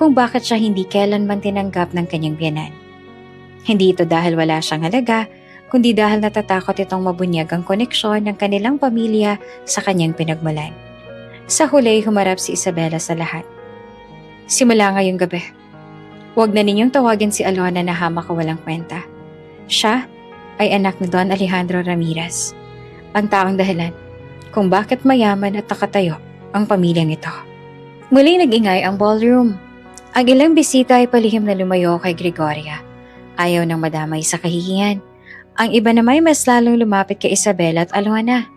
kung bakit siya hindi kailanman tinanggap ng kanyang biyanan. Hindi ito dahil wala siyang halaga, kundi dahil natatakot itong mabunyag ang koneksyon ng kanilang pamilya sa kanyang pinagmulan. Sa huli, humarap si Isabela sa lahat. Simula ngayong gabi, huwag na ninyong tawagin si Alona na hamak o walang kwenta. Siya ay anak ni Don Alejandro Ramirez, ang taong dahilan kung bakit mayaman at nakatayo ang pamilyang ito. Muling nag-ingay ang ballroom. Ang ilang bisita ay palihim na lumayo kay Gregoria. Ayaw nang madamay sa kahihiyan. Ang iba naman mas lalong lumapit kay Isabela at Alona.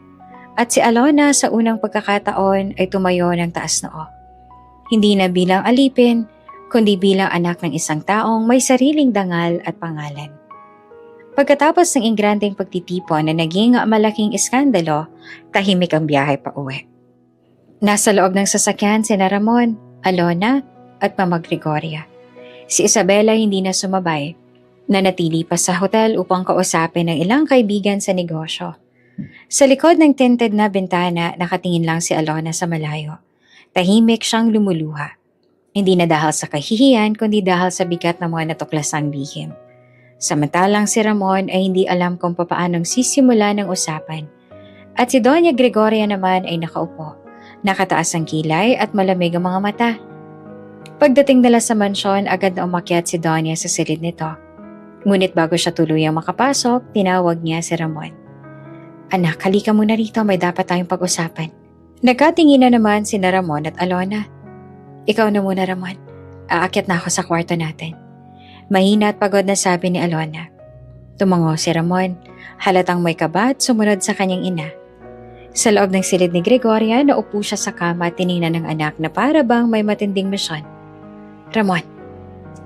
At si Alona sa unang pagkakataon ay tumayo ng taas noo. Hindi na bilang alipin, kundi bilang anak ng isang taong may sariling dangal at pangalan. Pagkatapos ng ingrandeng pagtitipon na naging malaking iskandalo, tahimik ang biyahe pa uwi. Nasa loob ng sasakyan sina Ramon, Alona at Mama Gregoria. Si Isabela hindi na sumabay, nanatili pa sa hotel upang kausapin ng ilang kaibigan sa negosyo. Sa likod ng tinted na bintana, nakatingin lang si Alona sa malayo. Tahimik siyang lumuluha. Hindi na dahil sa kahihiyan, kundi dahil sa bigat ng mga natuklasang lihim. Samantalang si Ramon ay hindi alam kung papaanong sisimula ng usapan. At si Doña Gregoria naman ay nakaupo. Nakataas ang kilay at malamig ang mga mata. Pagdating nila sa mansyon, agad na umakyat si Doña sa silid nito. Ngunit bago siya tuluyang makapasok, tinawag niya si Ramon. Anak, halika muna rito, may dapat tayong pag-usapan. Nagkatingin na naman si Ramon at Alona. Ikaw na muna, Ramon. Aakyat na ako sa kwarto natin. Mahina at pagod na sabi ni Alona. Tumango si Ramon, halatang may kaba at sumunod sa kanyang ina. Sa loob ng silid ni Gregoria, naupo siya sa kama at tiningnan ng anak na para bang may matinding misyon. Ramon,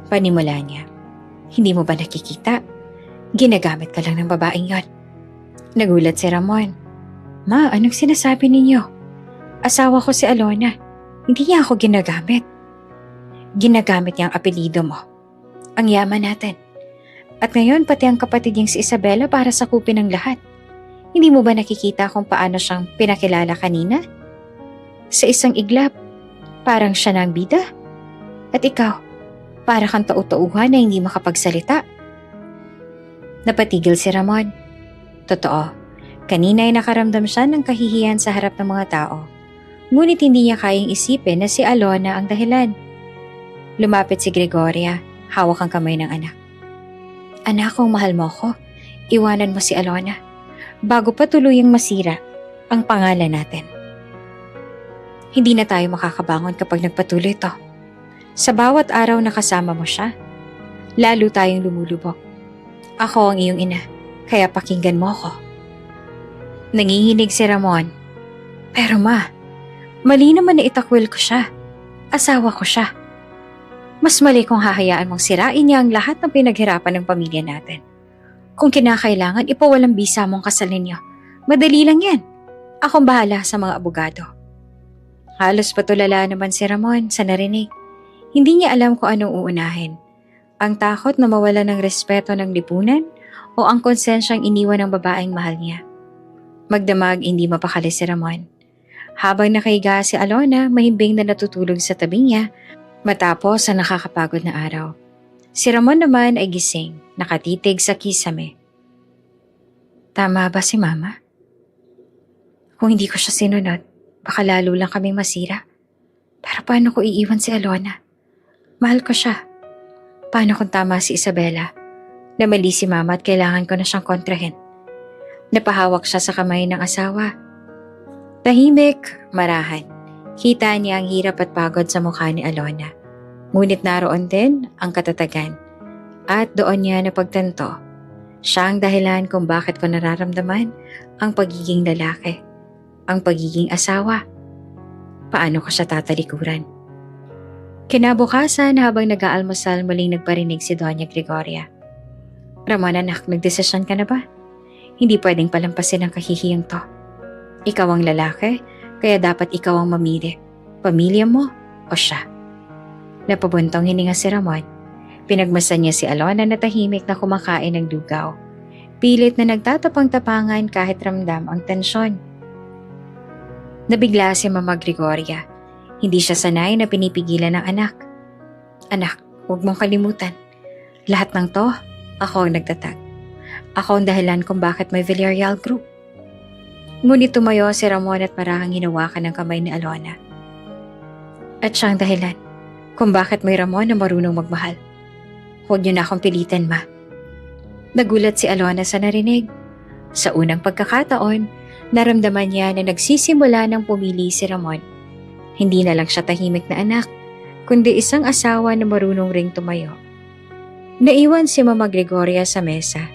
panimula niya. Hindi mo ba nakikita? Ginagamit ka lang ng babaeng yon. Nagulat si Ramon. Ma, anong sinasabi ninyo? Asawa ko si Alona. Hindi niya ako ginagamit. Ginagamit niya ang apelido mo. Ang yaman natin. At ngayon pati ang kapatid niyang si Isabela para sakupin ang lahat. Hindi mo ba nakikita kung paano siyang pinakilala kanina? Sa isang iglap, parang siya na ang bida. At ikaw, para kang tau-tauhan na hindi makapagsalita. Napatigil si Ramon. Totoo, kanina ay nakaramdam siya ng kahihiyan sa harap ng mga tao. Ngunit hindi niya kayang isipin na si Alona ang dahilan. Lumapit si Gregoria, hawak ang kamay ng anak. Anak, kung mahal mo ko, iwanan mo si Alona bago pa tuluyang masira ang pangalan natin. Hindi na tayo makakabangon kapag nagpatuloy ito. Sa bawat araw na kasama mo siya, lalo tayong lumulubog. Ako ang iyong ina, kaya pakinggan mo ako. Nanginginig si Ramon. Pero ma, mali naman na itakwil ko siya. Asawa ko siya. Mas mali kung hahayaan mong sirain niya ang lahat ng pinaghirapan ng pamilya natin. Kung kinakailangan, ipawalang bisa mong kasal ninyo. Madali lang yan. Akong bahala sa mga abogado. Halos patulala naman si Ramon sa narinig. Hindi niya alam kung anong uunahin. Ang takot na mawala ng respeto ng lipunan o ang konsensyang iniwan ng babaeng mahal niya. Magdamag hindi mapakali si Ramon. Habang nakahiga si Alona, mahimbing na natutulog sa tabi niya matapos ang nakakapagod na araw. Si Ramon naman ay gising, nakatitig sa kisame. Tama ba si Mama? Kung hindi ko siya sinunod, baka lalo lang kaming masira. Pero paano ko iiwan si Alona? Mahal ko siya. Paano kung tama si Isabela? Na mali si Mama at kailangan ko na siyang kontrahin. Napahawak siya sa kamay ng asawa. Tahimik, marahan. Kita niya ang hirap at pagod sa mukha ni Alona. Ngunit naroon din ang katatagan. At doon niya napagtanto. Siya ang dahilan kung bakit ko nararamdaman ang pagiging lalaki. Ang pagiging asawa. Paano ko siya tatalikuran? Kinabukasan habang nag-aalmusal muling nagparinig si Doña Gregoria. Ramon anak, nagdesisyon ka na ba? Hindi pwedeng palampasin ang kahihiyang to. Ikaw ang lalaki, kaya dapat ikaw ang mamili. Pamilya mo o siya? Napabuntong hininga si Ramon. Pinagmasan niya si Alona na tahimik na kumakain ng lugaw. Pilit na nagtatapang-tapangan kahit ramdam ang tensyon. Nabigla si Mama Gregoria. Hindi siya sanay na pinipigilan ng anak. Anak, huwag mong kalimutan. Lahat ng to, ako ang nagtatag. Ako ang dahilan kung bakit may Villarreal Group. Ngunit tumayo si Ramon at marahang hinawakan ng kamay ni Alona. At siyang dahilan kung bakit may Ramon na marunong magmahal. Huwag niyo na akong pilitan, Ma. Nagulat si Alona sa narinig. Sa unang pagkakataon, naramdaman niya na nagsisimula ng pumili si Ramon. Hindi na lang siya tahimik na anak, kundi isang asawa na marunong ring tumayo. Naiwan si Mama Gregoria sa mesa,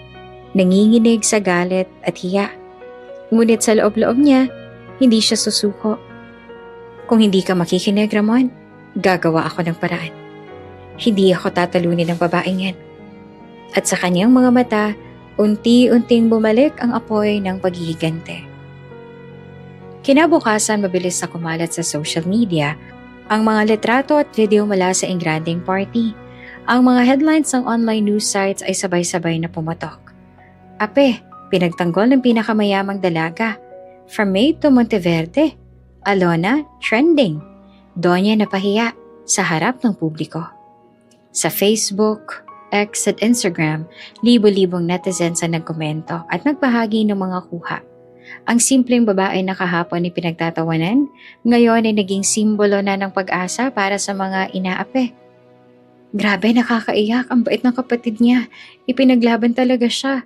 nanginginig sa galit at hiya. Ngunit sa loob-loob niya, hindi siya susuko. Kung hindi ka makikinig, Ramon, gagawa ako ng paraan. Hindi ako tatalunin ng babaeng yan. At sa kanyang mga mata, Unti-unting bumalik ang apoy ng paghihigante. Kinabukasan mabilis na kumalat sa social media ang mga litrato at video mula sa engranding party. Ang mga headlines ng online news sites ay sabay-sabay na pumatok. Ape, pinagtanggol ng pinakamayamang dalaga. From May to Monteverde. Alona, trending. Donya napahiya sa harap ng publiko. Sa Facebook, X at Instagram, libo-libong netizens ang nagkomento at nagbahagi ng mga kuha. Ang simpleng babae na kahapon ni pinagtatawanan, ngayon ay naging simbolo na ng pag-asa para sa mga inaape. Grabe, nakakaiyak, ang bait ng kapatid niya. Ipinaglaban talaga siya.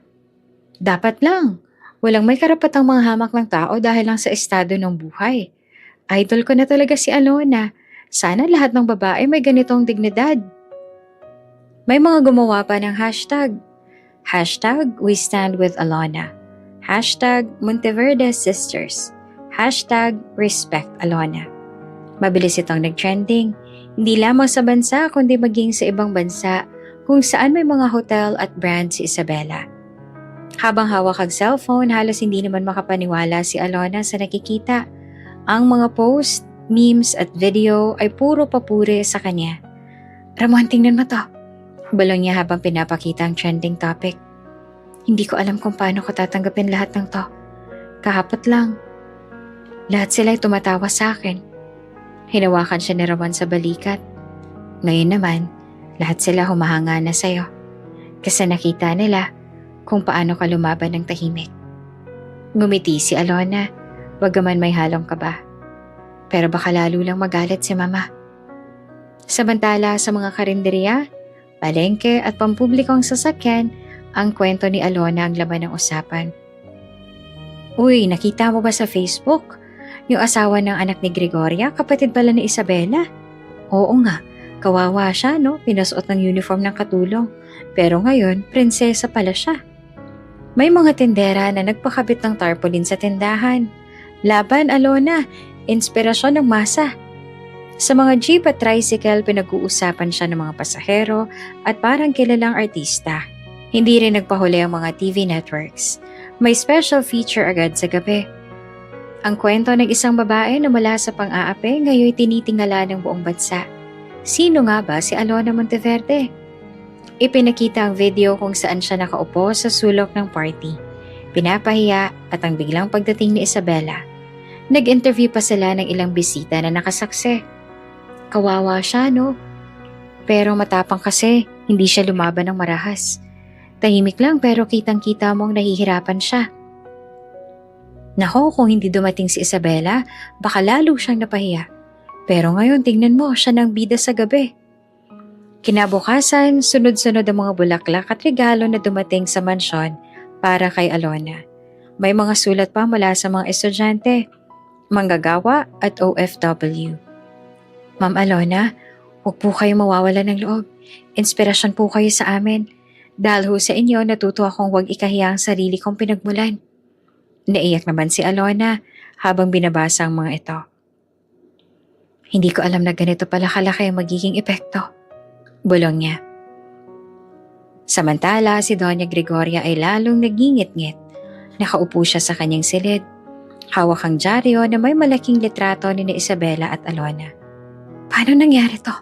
Dapat lang. Walang may karapatang manghamak ng tao dahil lang sa estado ng buhay. Idol ko na talaga si Alona. Sana lahat ng babae may ganitong dignidad. May mga gumawa pa ng hashtag. Hashtag We Stand With Alona. Hashtag Monteverde Sisters. Hashtag Respect Alona. Mabilis itong nag-trending, hindi lamang sa bansa kundi maging sa ibang bansa kung saan may mga hotel at brand si Isabela. Habang hawak ang cellphone, halos hindi naman makapaniwala si Alona sa nakikita. Ang mga post, memes at video ay puro papuri sa kanya. Ramon, tingnan mo to. Balong niya habang pinapakita ang trending topic. Hindi ko alam kung paano ko tatanggapin lahat ng to. Kahapot lang. Lahat sila ay tumatawa sa akin. Hinawakan siya ni Ramon sa balikat. Ngayon naman, lahat sila humahanga na sa'yo. Kasi nakita nila kung paano ka lumaban ng tahimik. Ngumiti si Alona, bagaman may halong kaba. Pero baka lalo lang magalit si Mama. Samantala sa mga karinderya, palengke at pampublikong sasakyan, ang kwento ni Alona ang laman ng usapan. Uy, nakita mo ba sa Facebook? Yung asawa ng anak ni Gregoria, kapatid pala ni Isabela? Oo nga, kawawa siya no, pinasuot ng uniform ng katulong. Pero ngayon, prinsesa pala siya. May mga tindera na nagpakabit ng tarpaulin sa tindahan. Laban, Alona, inspirasyon ng masa. Sa mga jeep at tricycle, pinag-uusapan siya ng mga pasahero at parang kilalang artista. Hindi rin nagpahuli ang mga TV networks. May special feature agad sa gabi. Ang kwento ng isang babae na mula sa pang-aape ngayon tinitingala ng buong bansa. Sino nga ba si Alona Monteverde? Ipinakita ang video kung saan siya nakaupo sa sulok ng party. Pinapahiya at ang biglang pagdating ni Isabela. Nag-interview pa sila ng ilang bisita na nakasaksi. Kawawa siya, no? Pero matapang kasi, hindi siya lumaban ng marahas. Tahimik lang pero kitang-kita mong nahihirapan siya. Nako, kung hindi dumating si Isabela, baka lalo siyang napahiya. Pero ngayon, tingnan mo, siya nang bida sa gabi. Kinabukasan, sunod-sunod ang mga bulaklak at regalo na dumating sa mansyon para kay Alona. May mga sulat pa mula sa mga estudyante, manggagawa at OFW. Ma'am Alona, huwag po kayo mawawala ng loob. Inspirasyon po kayo sa amin. Dahil ho sa inyo, natuto akong huwag ikahiya ang sarili kong pinagmulan. Naiyak naman si Alona habang binabasa ang mga ito. Hindi ko alam na ganito pala kalaki ang magiging epekto. Bulong niya. Samantala, si Doña Gregoria ay lalong nagingit-ngit. Nakaupo siya sa kanyang silid. Hawak ang dyaryo na may malaking litrato ni Isabela at Alona. Paano nangyari to?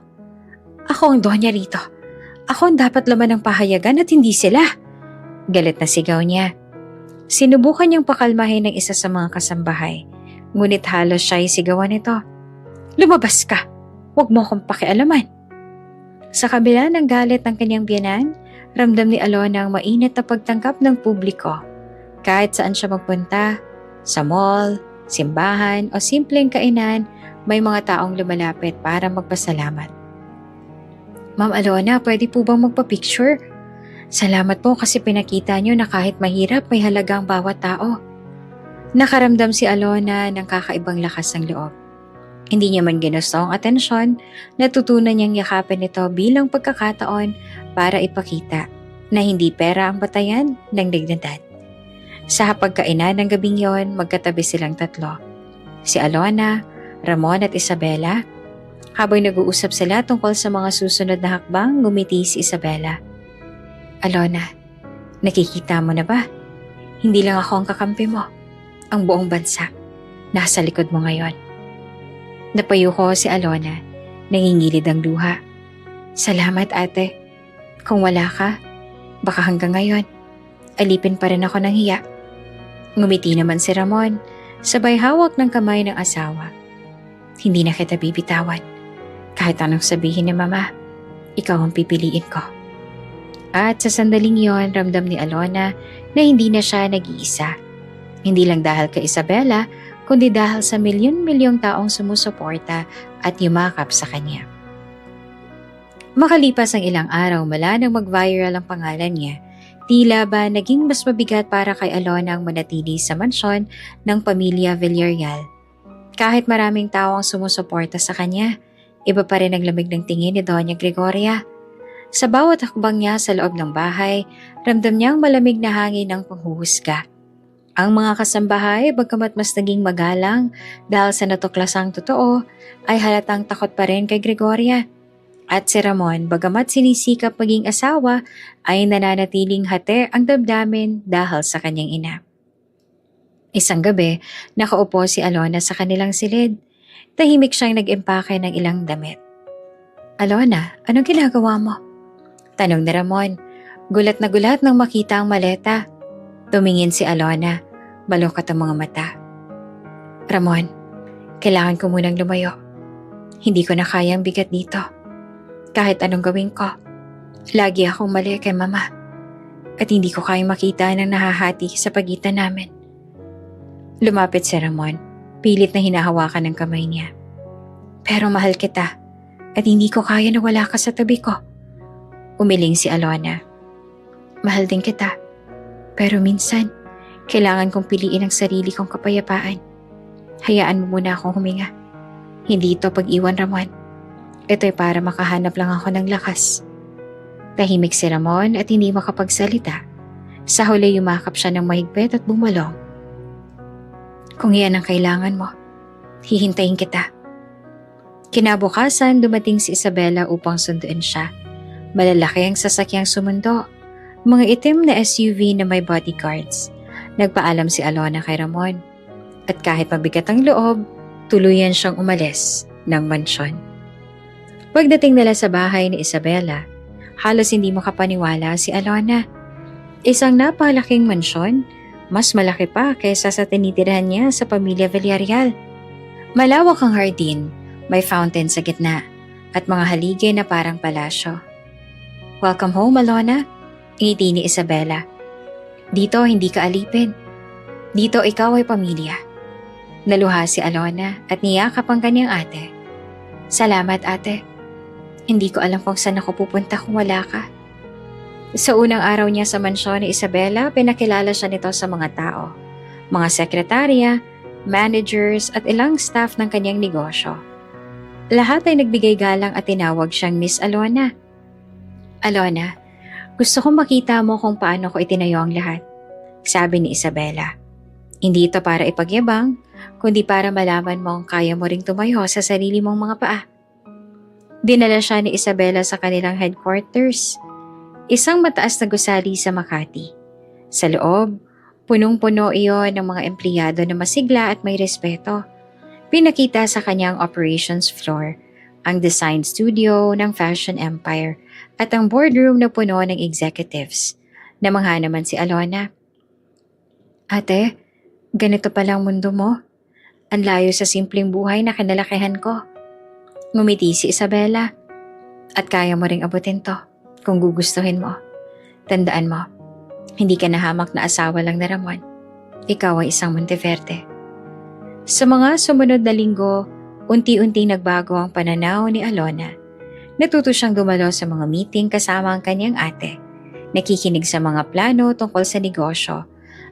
Ako ang donya rito. Ako ang dapat laman ng pahayagan at hindi sila. Galit na sigaw niya. Sinubukan niyang pakalmahin ng isa sa mga kasambahay. Ngunit halos siya'y sigawan nito. Lumabas ka! Huwag mo akong pakialaman. Sa kabila ng galit ng kanyang biyanan, ramdam ni Alona ang mainit na pagtanggap ng publiko. Kahit saan siya magpunta, sa mall, simbahan o simpleng kainan, may mga taong lumalapit para magpasalamat. Ma'am Alona, pwede po bang magpa-picture? Salamat po kasi pinakita niyo na kahit mahirap may halaga ang bawat tao. Nakaramdam si Alona ng kakaibang lakas ng loob. Hindi niya man ginusto ang atensyon, natutunan niyang yakapin ito bilang pagkakataon para ipakita na hindi pera ang batayan ng dignidad. Sa pagkainan ng gabing yon, magkatabi silang tatlo. Si Alona, Ramon at Isabela. Habang nag-uusap sila tungkol sa mga susunod na hakbang, ngumiti si Isabela. Alona, Nakikita mo na ba? Hindi lang ako ang kakampi mo. Ang buong bansa. Nasa likod mo ngayon. Napayo ko si Alona. Nangingilid ang luha. Salamat ate. Kung wala ka, baka hanggang ngayon, alipin pa rin ako ng hiya. Ngumiti naman si Ramon, sabay hawak ng kamay ng asawa. Hindi na kita bibitawan. Kahit anong sabihin ni Mama, ikaw ang pipiliin ko. At sa sandaling yon, ramdam ni Alona na hindi na siya nag-iisa. Hindi lang dahil kay Isabela, kundi dahil sa milyon-milyong taong sumusuporta at yumakap sa kanya. Makalipas ang ilang araw mula nang mag-viral ang pangalan niya, tila ba naging mas mabigat para kay Alona ang manatili sa mansyon ng pamilya Villarreal. Kahit maraming tao ang sumusuporta sa kanya, iba pa rin ang lamig ng tingin ni Doña Gregoria. Sa bawat hakbang niya sa loob ng bahay, ramdam niyang malamig na hangin ng panghuhusga. Ang mga kasambahay, bagamat mas naging magalang dahil sa natuklasang totoo, ay halatang takot pa rin kay Gregoria. At si Ramon, bagamat sinisikap maging asawa, ay nananatiling hati ang damdamin dahil sa kanyang ina. Isang gabi, nakaupo si Alona sa kanilang silid. Tahimik siyang nag-impake ng ilang damit. Alona, anong ginagawa mo? Tanong ni Ramon. Gulat na gulat nang makita ang maleta. Tumingin si Alona. Balukot ang mga mata. Ramon, kailangan ko munang lumayo. Hindi ko na kayang bigat dito. Kahit anong gawin ko, lagi akong mali kay Mama. At hindi ko kayang makita ng nahahati sa pagitan namin. Lumapit si Ramon, pilit na hinahawakan ng kamay niya. Pero mahal kita, at hindi ko kaya na wala ka sa tabi ko. Umiling si Alona. Mahal din kita, pero minsan, kailangan kong piliin ang sarili kong kapayapaan. Hayaan mo muna akong huminga. Hindi ito pag-iwan, Ramon. Ito'y para makahanap lang ako ng lakas. Tahimik si Ramon at hindi makapagsalita. Sa huli yumakap siya ng mahigpit at bumalong. Kung iyan ang kailangan mo, hihintayin kita. Kinabukasan dumating si Isabela upang sunduin siya. Malalaki ang sasakyang sumundo. Mga itim na SUV na may bodyguards. Nagpaalam si Alona kay Ramon. At kahit mabigat ang loob, tuluyan siyang umalis ng mansyon. Pagdating nila sa bahay ni Isabela, halos hindi makapaniwala si Alona. Isang napakalaking mansyon, mas malaki pa kaysa sa tinitirahan niya sa pamilya Villarreal. Malawak ang hardin, may fountain sa gitna, at mga haligay na parang palasyo. Welcome home, Alona, ngiti ni Isabela. Dito hindi ka alipin. Dito ikaw ay pamilya. Naluha si Alona at niyakap ang kanyang ate. Salamat, ate. Hindi ko alam kung saan ako pupunta kung wala ka. Sa unang araw niya sa mansyon ni Isabela, pinakilala siya nito sa mga tao. Mga sekretarya, managers at ilang staff ng kanyang negosyo. Lahat ay nagbigay galang at tinawag siyang Miss Alona. Alona, gusto kong makita mo kung paano ko itinayo ang lahat, sabi ni Isabela. Hindi ito para ipagyabang, kundi para malaman mong kaya mo ring tumayo sa sarili mong mga paa. Dinala siya ni Isabela sa kanilang headquarters, isang mataas na gusali sa Makati. Sa loob, punong-puno iyon ng mga empleyado na masigla at may respeto. Pinakita sa kanyang operations floor, ang design studio ng Fashion Empire at ang boardroom na puno ng executives. Namangha naman si Alona. Ate, ganito palang mundo mo. Ang layo sa simpleng buhay na kinalakihan ko. Ngumiti si Isabela. At kaya mo ring abutin to kung gugustuhin mo. Tandaan mo, hindi ka nahamak na asawa lang na Ramon. Ikaw ay isang Monteverde. Sa mga sumunod na linggo, unti-unti nagbago ang pananaw ni Alona. Natuto siyang dumalo sa mga meeting kasama ang kanyang ate. Nakikinig sa mga plano tungkol sa negosyo.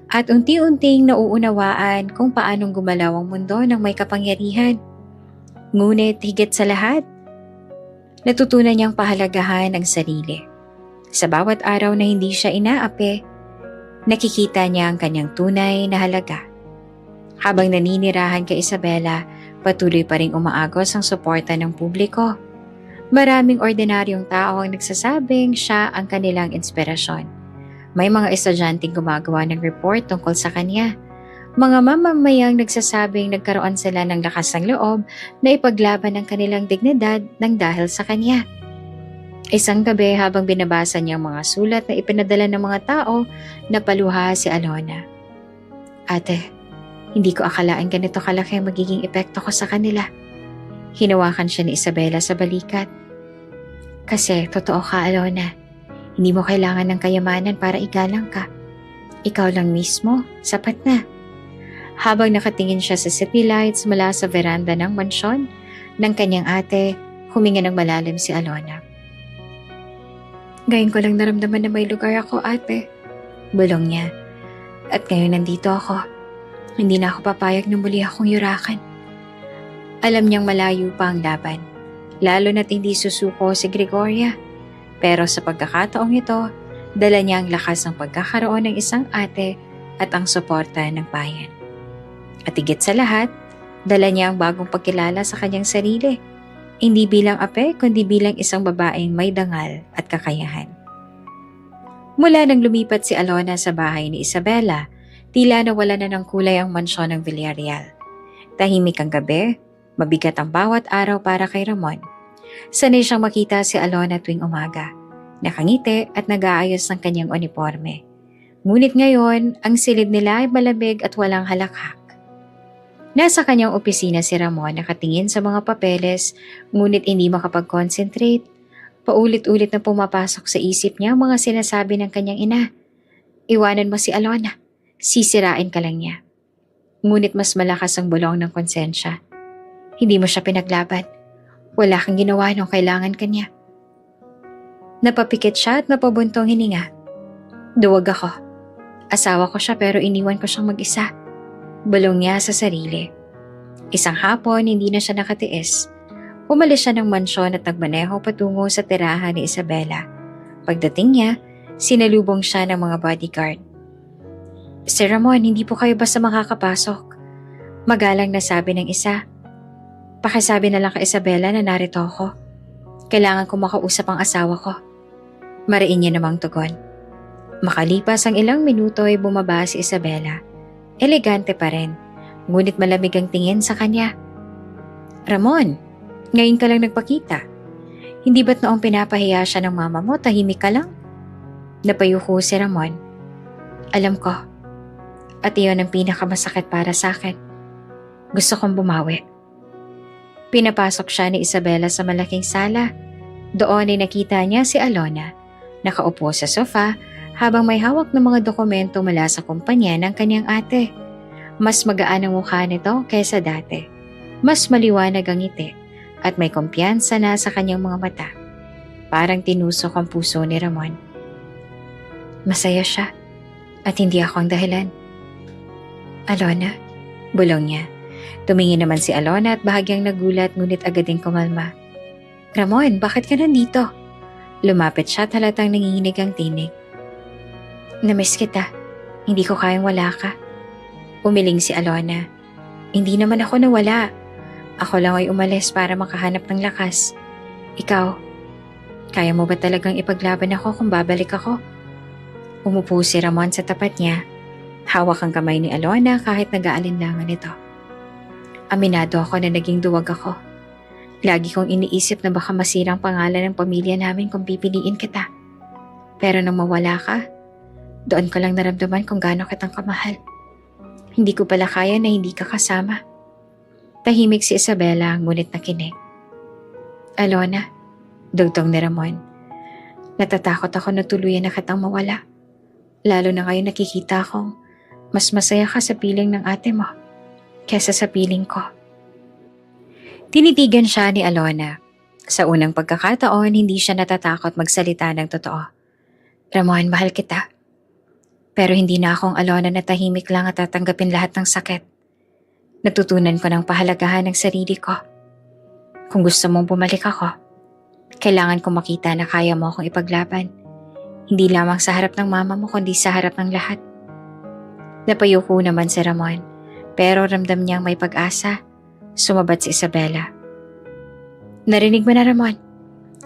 At unti-unting nauunawaan kung paanong gumalaw ang mundo ng may kapangyarihan. Ngunit higit sa lahat, natutunan niyang pahalagahan ang sarili. Sa bawat araw na hindi siya inaapi, nakikita niya ang kanyang tunay na halaga. Habang naninirahan kay Isabela, patuloy pa ring umaagos ang suporta ng publiko. Maraming ordinaryong tao ang nagsasabing siya ang kanilang inspirasyon. May mga estudyanteng gumagawa ng report tungkol sa kanya. Mga mamamayang nagsasabing nagkaroon sila ng lakas ng loob na ipaglaban ang kanilang dignidad ng dahil sa kanya. Isang gabi habang binabasa niya ang mga sulat na ipinadala ng mga tao, napaluha si Alona. Ate, hindi ko akalain ganito kalaki ang magiging epekto ko sa kanila. Hinawakan siya ni Isabela sa balikat. Kasi totoo ka, Alona. Hindi mo kailangan ng kayamanan para igalang ka. Ikaw lang mismo, sapat na. Habang nakatingin siya sa city lights mula sa veranda ng mansyon ng kanyang ate, huminga ng malalim si Alona. Ngayon ko lang naramdaman na may lugar ako, ate. Bulong niya. At ngayon nandito ako. Hindi na ako papayag na muli akong yurakan. Alam niyang malayo pa ang laban. Lalo na't hindi susuko si Gregoria. Pero sa pagkakataong ito, dala niya ang lakas ng pagkakaroon ng isang ate at ang suporta ng bayan. At higit sa lahat, dala niya ang bagong pagkilala sa kanyang sarili. Hindi bilang ape, kundi bilang isang babaeng may dangal at kakayahan. Mula nang lumipat si Alona sa bahay ni Isabela, tila nawala na ng kulay ang mansyon ng Villarreal. Tahimik ang gabi, mabigat ang bawat araw para kay Ramon. Sanay siyang makita si Alona tuwing umaga. Nakangiti at nag-aayos ng kanyang uniforme. Ngunit ngayon, ang silid nila ay malamig at walang halakhak. Nasa kanyang opisina si Ramon nakatingin sa mga papeles, ngunit hindi makapag-concentrate. Paulit-ulit na pumapasok sa isip niya ang mga sinasabi ng kanyang ina. Iwanan mo si Alona. Sisirain ka lang niya. Ngunit mas malakas ang bulong ng konsensya. Hindi mo siya pinaglaban. Wala kang ginawa nung kailangan kanya. Napapikit siya at napabuntong hininga. Duwag ako. Asawa ko siya pero iniwan ko siyang mag-isa. Bulong niya sa sarili. Isang hapon, hindi na siya nakatiis. Umalis siya ng mansyon at nagmaneho patungo sa tirahan ni Isabela. Pagdating niya, sinalubong siya ng mga bodyguard. Sir Ramon, hindi po kayo basta makakapasok. Magalang na sabi ng isa. Pakisabi na lang kay Isabela na narito ako. Kailangan ko makausap ang asawa ko. Mariin niya namang tugon. Makalipas ang ilang minuto ay bumaba si Isabela. Elegante pa rin, ngunit malamig ang tingin sa kanya. Ramon, ngayon ka lang nagpakita. Hindi ba't noong pinapahiya siya ng mama mo, tahimik ka lang? Napayuko si Ramon. Alam ko. At iyon ang pinakamasakit para sa akin. Gusto kong bumawi. Pinapasok siya ni Isabela sa malaking sala. Doon ay nakita niya si Alona. Nakaupo sa sofa habang may hawak ng mga dokumento mula sa kumpanya ng kanyang ate. Mas magaan ang mukha nito kaysa dati. Mas maliwanag ang ngiti at may kumpiyansa na sa kanyang mga mata. Parang tinusok ang puso ni Ramon. Masaya siya at hindi ako ang dahilan. Alona, bulong niya. Tumingin naman si Alona at bahagyang nagulat ngunit agad ding kumalma. Ramon, bakit ka nandito? Lumapit siya at halatang nanginginig ang tinig. Namiss kita. Hindi ko kayang wala ka. Umiling si Alona. Hindi naman ako nawala. Ako lang ay umalis para makahanap ng lakas. Ikaw, kaya mo ba talagang ipaglaban ako kung babalik ako? Umupo si Ramon sa tapat niya. Hawak ang kamay ni Alona kahit nag-aalinlangan ito. Aminado ako na naging duwag ako. Lagi kong iniisip na baka masirang pangalan ng pamilya namin kung pipiliin kita. Pero nang mawala ka, doon ko lang naramdaman kung gaano kitang kamahal. Hindi ko pala kaya na hindi ka kasama. Tahimik si Isabela ngunit nakinig. Alona, dugtong ni Ramon. Natatakot ako na tuluyan na kitang mawala. Lalo na ngayon nakikita kong mas masaya ka sa piling ng ate mo kesa sa piling ko. Tinitigan siya ni Alona. Sa unang pagkakataon, hindi siya natatakot magsalita ng totoo. Ramon, mahal kita. Pero hindi na akong Alona na tahimik lang at tatanggapin lahat ng sakit. Natutunan ko ng pahalagahan ng sarili ko. Kung gusto mong bumalik ako, kailangan ko makita na kaya mo akong ipaglaban. Hindi lamang sa harap ng mama mo kundi sa harap ng lahat. Napayuko naman si Ramon. Pero ramdam niyang may pag-asa. Sumabat si Isabela. Narinig mo na, Ramon.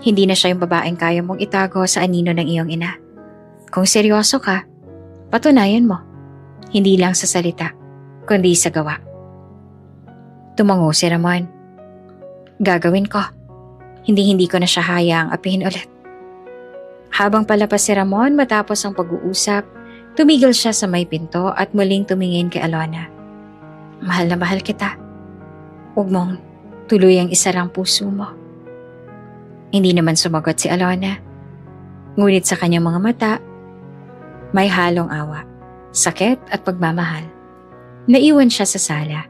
Hindi na siya yung babaeng kaya mong itago sa anino ng iyong ina. Kung seryoso ka, patunayan mo. Hindi lang sa salita, kundi sa gawa. Tumango si Ramon. Gagawin ko. Hindi ko na siya hayaang apihin ulit. Habang palapas si Ramon matapos ang pag-uusap, tumigil siya sa may pinto at muling tumingin kay Alona. Mahal na mahal kita. Huwag mong tuluyang isarang puso mo. Hindi naman sumagot si Alona. Ngunit sa kanyang mga mata, may halong awa, sakit at pagmamahal. Naiwan siya sa sala.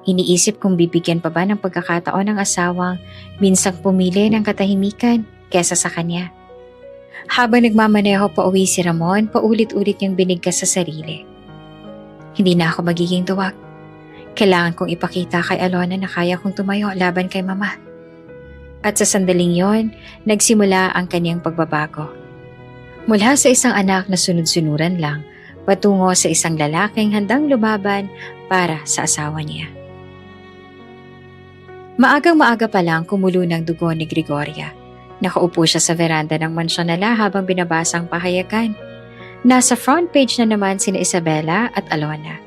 Iniisip kung bibigyan pa ba ng pagkakataon ng asawang minsang pumili ng katahimikan kesa sa kanya. Habang nagmamaneho pa uwi si Ramon, paulit-ulit niyang binigkas sa sarili. Hindi na ako magiging duwag. Kailangan kong ipakita kay Alona na kaya kong tumayo laban kay Mama. At sa sandaling yon, nagsimula ang kanyang pagbabago. Mula sa isang anak na sunod-sunuran lang, patungo sa isang lalaking handang lumaban para sa asawa niya. Maagang-maaga pa lang kumulo ng dugo ni Gregoria. Nakaupo siya sa veranda ng mansyon nila habang binabasa ang pahayagan. Nasa front page na naman sina Isabela at Alona.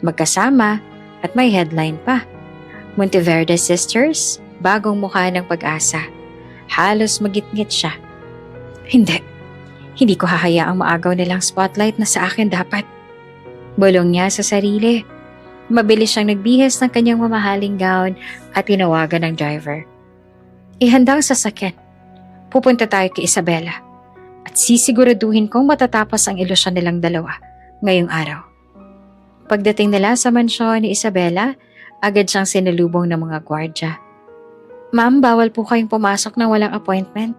Magkasama at may headline pa. Monteverde Sisters, bagong mukha ng pag-asa. Halos magitngit siya. Hindi ko hahayaang maagaw nilang spotlight na sa akin dapat. Bulong niya sa sarili. Mabilis siyang nagbihis ng kanyang mamahaling gown at tinawagan ng driver. Ihandang sasakyan. Pupunta tayo kay Isabela at sisiguraduhin kong matatapos ang ilusyon nilang dalawa ngayong araw. Pagdating nila sa mansyon ni Isabela, agad siyang sinalubong ng mga gwardya. Ma'am, bawal po kayong pumasok ng walang appointment.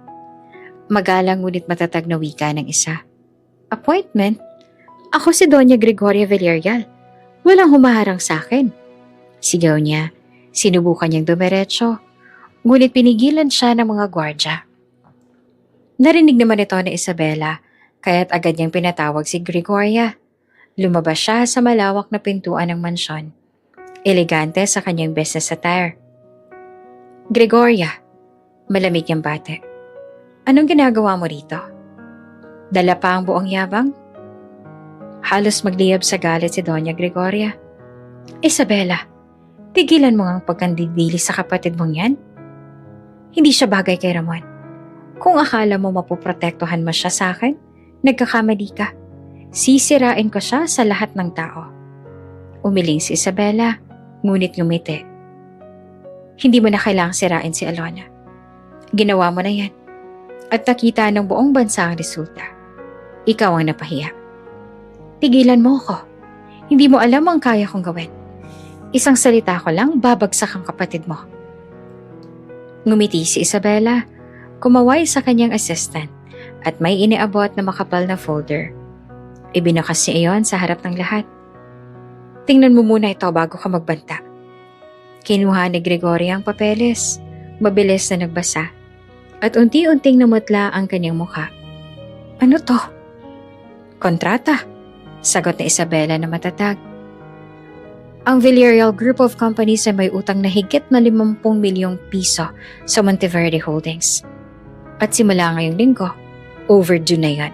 Magalang ngunit matatag na wika ng isa. Appointment? Ako si Doña Gregoria Villarreal. Walang humaharang sa akin. Sigaw niya. Sinubukan niyang dumiretso. Ngunit pinigilan siya ng mga gwardya. Narinig naman ito ni Isabela, kaya't agad niyang pinatawag si Gregoria. Lumabas siya sa malawak na pintuan ng mansyon. Elegante sa kanyang business attire. Gregoria, malamig niyang bate. Anong ginagawa mo rito? Dala pa ang buong yabang? Halos magliyab sa galit si Doña Gregoria. Isabela, tigilan mo ang pagkandidili sa kapatid mong yan. Hindi siya bagay kay Ramon. Kung akala mo mapoprotektuhan mo siya sa akin, nagkakamali ka. Sisirain ko siya sa lahat ng tao. Umiling si Isabela, ngunit ngumiti. Hindi mo na kailangang sirain si Alona. Ginawa mo na yan. At nakita ng buong bansa ang resulta. Ikaw ang napahiya. Tigilan mo ako. Hindi mo alam ang kaya kong gawin. Isang salita ko lang, babagsak ang kapatid mo. Ngumiti si Isabela, kumaway sa kanyang assistant at may iniabot na makapal na folder. Ibinukas niya iyon sa harap ng lahat. Tingnan mo muna ito bago ka magbanta. Kinuha ni Gregoria ang papeles, mabilis na nagbasa, at unti-unting namutla ang kanyang mukha. Ano to? Kontrata, sagot ni Isabela na matatag. Ang Villarreal Group of Companies ay may utang na higit na 50 milyong piso sa Monteverde Holdings. At simula ngayong linggo, overdue na yan.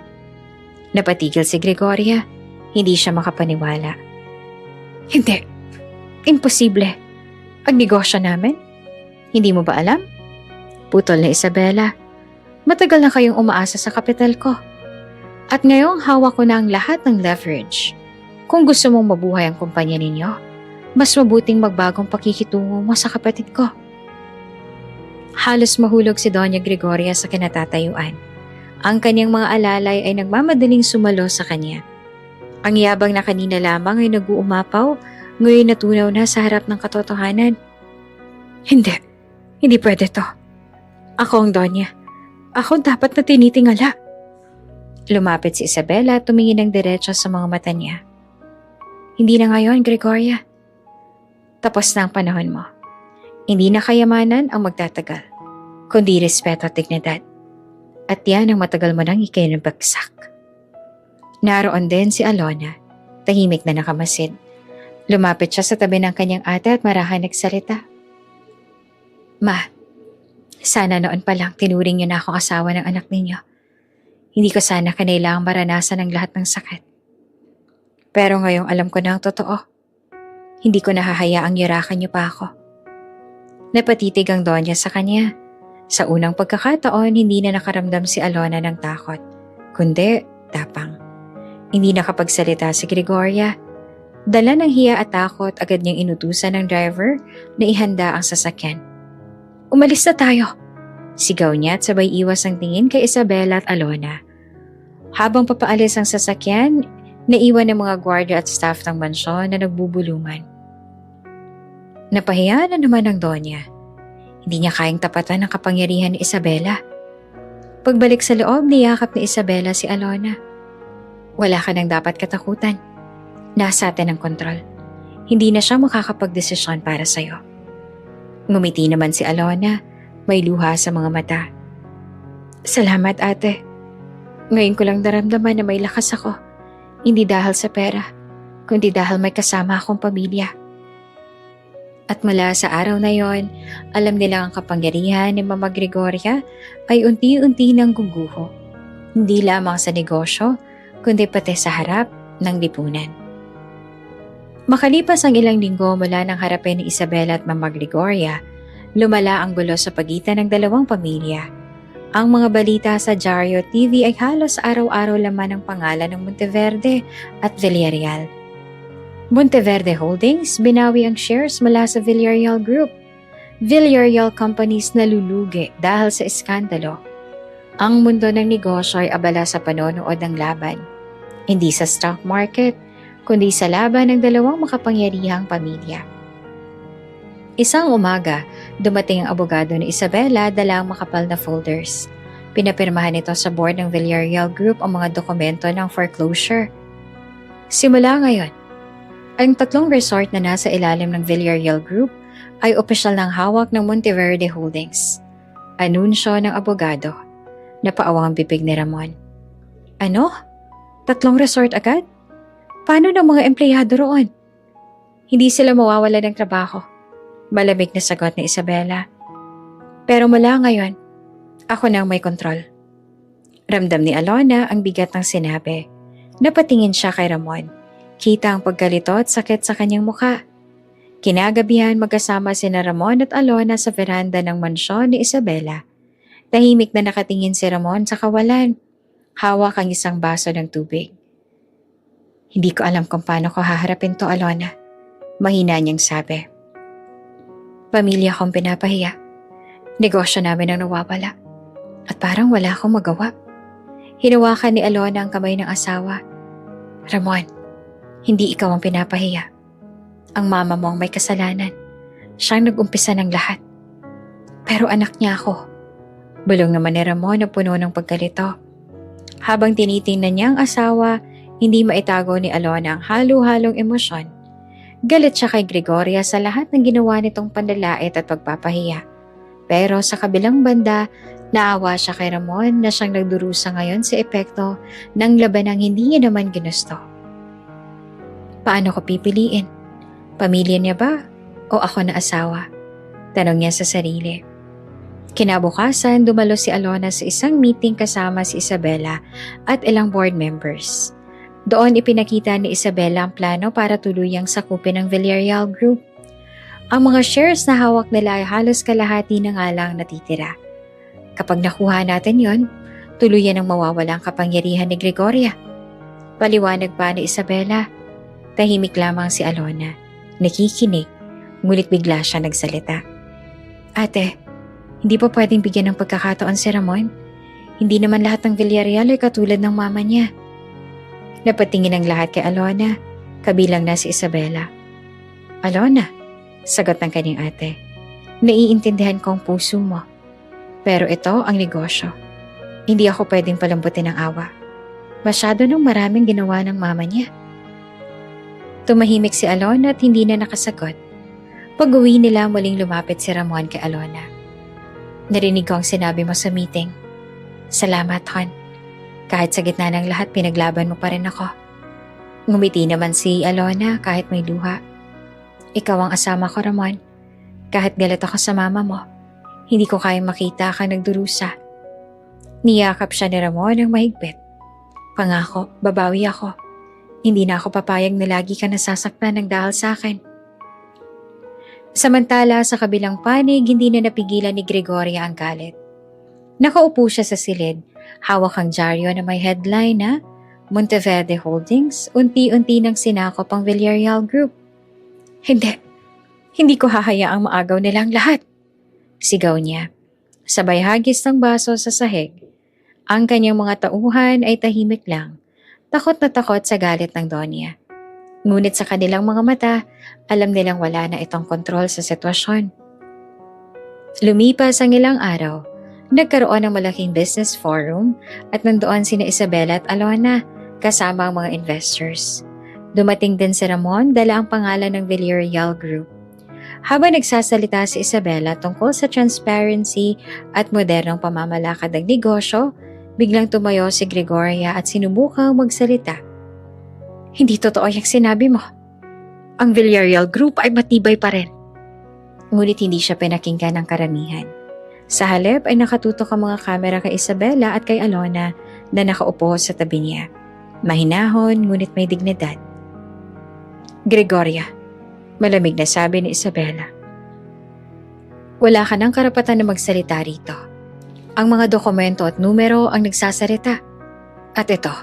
Napatigil si Gregoria, hindi siya makapaniwala. Hindi, imposible. Ang negosyo namin? Hindi mo ba alam? Putol na Isabela. Matagal na kayong umaasa sa kapital ko. At ngayong hawak ko na ang lahat ng leverage. Kung gusto mong mabuhay ang kumpanya ninyo, mas mabuting magbagong pakikitungo mo sa kapatid ko. Halos mahulog si Doña Gregoria sa kinatatayuan. Ang kanyang mga alalay ay nagmamadaling sumalo sa kanya. Ang yabang na kanina lamang ay nag-uumapaw, ngayon natunaw na sa harap ng katotohanan. Hindi pwede to. Ako ang Doña. Ako dapat na tinitingala. Lumapit si Isabela at tumingin ng diretso sa mga mata niya. Hindi na ngayon, Gregoria. Tapos na ang panahon mo. Hindi na kayamanan ang magtatagal, kundi respeto at dignidad. At yan ang matagal mo nang ikinabagsak. Naroon din si Alona, tahimik na nakamasid. Lumapit siya sa tabi ng kanyang ate at marahan nagsalita. Ma, sana noon pa lang tinuring niyo na akong asawa ng anak ninyo. Hindi ko sana kanailangang maranasan ang lahat ng sakit. Pero ngayong alam ko na ang totoo, hindi ko nahahayaang yurakan niyo pa ako. Napatitig ang Donya sa kanya. Sa unang pagkakataon, hindi na nakaramdam si Alona ng takot, kundi tapang. Hindi nakapagsalita si Gregoria. Dala ng hiya at takot, agad niyang inutusan ng driver na ihanda ang sasakyan. Umalis na tayo! Sigaw niya at sabay iwas ang tingin kay Isabela at Alona. Habang papaalis ang sasakyan, naiwan ng mga gwardiya at staff ng mansyon na nagbubulungan. Napahiya na naman ang Donya. Hindi niya kayang tapatan ang kapangyarihan ni Isabela. Pagbalik sa loob, niyakap ni Isabela si Alona. Wala ka nang dapat katakutan. Nasa atin ang kontrol. Hindi na siya makakapagdesisyon para sa'yo. Ngumiti naman si Alona, may luha sa mga mata. Salamat ate. Ngayon ko lang naramdaman na may lakas ako. Hindi dahil sa pera, kundi dahil may kasama akong pamilya. At mula sa araw na yon, alam nilang ang kapangyarihan ni Mama Gregoria ay unti-unti nang guguho. Hindi lamang sa negosyo, kundi pati sa harap ng lipunan. Makalipas ang ilang linggo mula nang harapin ni Isabela at Mama Gregoria, lumala ang gulo sa pagitan ng dalawang pamilya. Ang mga balita sa Diario TV ay halos araw-araw laman ang pangalan ng Monteverde at Villarreal. Monteverde Holdings binawi ang shares mula sa Villarreal Group. Villarreal Companies nalulugi dahil sa iskandalo. Ang mundo ng negosyo ay abala sa panonood ng laban. Hindi sa stock market, kundi sa laban ng dalawang makapangyarihang pamilya. Isang umaga, dumating ang abogado ni Isabela dala ang makapal na folders. Pinapirmahan ito sa board ng Villarreal Group ang mga dokumento ng foreclosure. Simula ngayon, ang tatlong resort na nasa ilalim ng Villarreal Group ay opisyal ng hawak ng Monteverde Holdings. Anunsyo ng abogado. Napaawang ang bibig ni Ramon. Ano? 3 resort agad? Paano ng mga empleyado roon? Hindi sila mawawala ng trabaho. Malamig na sagot ni Isabela. Pero mula ngayon, ako na ang may kontrol. Ramdam ni Alona ang bigat ng sinabi. Napatingin siya kay Ramon. Kita ang pagkalito at sakit sa kanyang mukha. Kinagabihan magkasama sina Ramon at Alona sa veranda ng mansyon ni Isabela. Tahimik na nakatingin si Ramon sa kawalan. Hawak ang isang baso ng tubig. Hindi ko alam kung paano ko haharapin to, Alona. Mahina niyang sabi. Pamilya kong pinapahiya. Negosyo namin ang nawawala. At parang wala akong magawa. Hinawakan ni Alona ang kamay ng asawa. Ramon, hindi ikaw ang pinapahiya. Ang mama mo ang may kasalanan. Siyang nag-umpisa ng lahat. Pero anak niya ako. Bulong naman ni Ramon na puno ng pagkalito. Habang tinitingnan niya ang asawa, hindi maitago ni Alona ang halo-halong emosyon. Galit siya kay Gregoria sa lahat ng ginawa nitong panlalait at pagpapahiya. Pero sa kabilang banda, naawa siya kay Ramon na siyang nagdurusa ngayon sa epekto ng labanang hindi niya naman ginusto. Paano ko pipiliin? Pamilya niya ba o ako na asawa? Tanong niya sa sarili. Kinabukasan, dumalo si Alona sa isang meeting kasama si Isabela at ilang board members. Doon ipinakita ni Isabela ang plano para tuluyang sakupin ang Villarreal Group. Ang mga shares na hawak nila ay halos kalahati na nga lang natitira. Kapag nakuha natin yon, tuluyan ang mawawala ang kapangyarihan ni Gregoria. Paliwanag pa ni Isabela. Tahimik lamang si Alona. Nakikinig, ngunit bigla siya nagsalita. Ate, hindi pa pwedeng bigyan ng pagkakataon si Ramon. Hindi naman lahat ng Villarreal ay katulad ng mama niya. Napatingin ang lahat kay Alona, kabilang na si Isabela. Alona, sagot ng kanyang ate. Naiintindihan ko ang puso mo. Pero ito ang negosyo. Hindi ako pwedeng palambutin ng awa. Masyado nang maraming ginawa ng mama niya. Tumahimik si Alona at hindi na nakasagot. Pag-uwi nila, muling lumapit si Ramon kay Alona. Narinig ko ang sinabi mo sa meeting. Salamat, Hon. Kahit sa gitna ng lahat, pinaglaban mo pa rin ako. Ngumiti naman si Alona kahit may luha. Ikaw ang asama ko, Ramon. Kahit galit ako sa mama mo, hindi ko kayang makita ka nagdurusa. Niyakap siya ni Ramon ng mahigpit. Pangako, babawi ako. Hindi na ako papayag na lagi ka nasasaktan ng dahil sa akin. Samantala sa kabilang panig, hindi na napigilan ni Gregoria ang galit. Nakaupo siya sa silid, hawak ang dyaryo na may headline na Monteverde Holdings, unti-unti nang sinakop ang Villarreal Group. Hindi ko hahayaang maagaw nila ang lahat. Sigaw niya. Sabay hagis ng baso sa sahig. Ang kanyang mga tauhan ay tahimik lang, takot na takot sa galit ng Donya. Ngunit sa kanilang mga mata, alam nilang wala na itong kontrol sa sitwasyon. Lumipas ang ilang araw, nagkaroon ng malaking business forum at nandoon sina Isabela at Alona kasama ang mga investors. Dumating din si Ramon, dala ang pangalan ng Villarreal Group. Habang nagsasalita si Isabela tungkol sa transparency at modernong pamamalakad ng negosyo, biglang tumayo si Gregoria at sinubukang magsalita. Hindi totoo yung sinabi mo. Ang Villarreal Group ay matibay pa rin. Ngunit hindi siya pinakinggan ng karamihan. Sa halip ay nakatutok ang mga kamera kay Isabela at kay Alona na nakaupo sa tabi niya. Mahinahon ngunit may dignidad. Gregoria, malamig na sabi ni Isabela. Wala ka ng karapatan na magsalita rito. Ang mga dokumento at numero ang nagsasalita. At ito,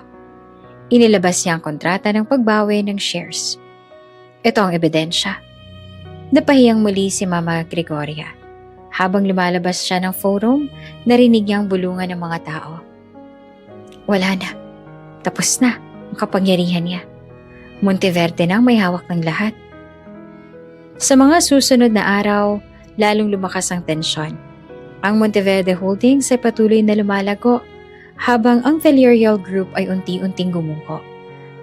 inilabas niya ang kontrata ng pagbawi ng shares. Ito ang ebidensya. Napahiyang muli si Mama Gregoria. Habang lumalabas siya ng forum, narinig niya ang bulungan ng mga tao. Wala na. Tapos na ang kapangyarihan niya. Monteverde na ang may hawak ng lahat. Sa mga susunod na araw, lalong lumakas ang tensyon. Ang Monteverde Holdings ay patuloy na lumalago habang ang Villarreal Group ay unti-unting gumuho.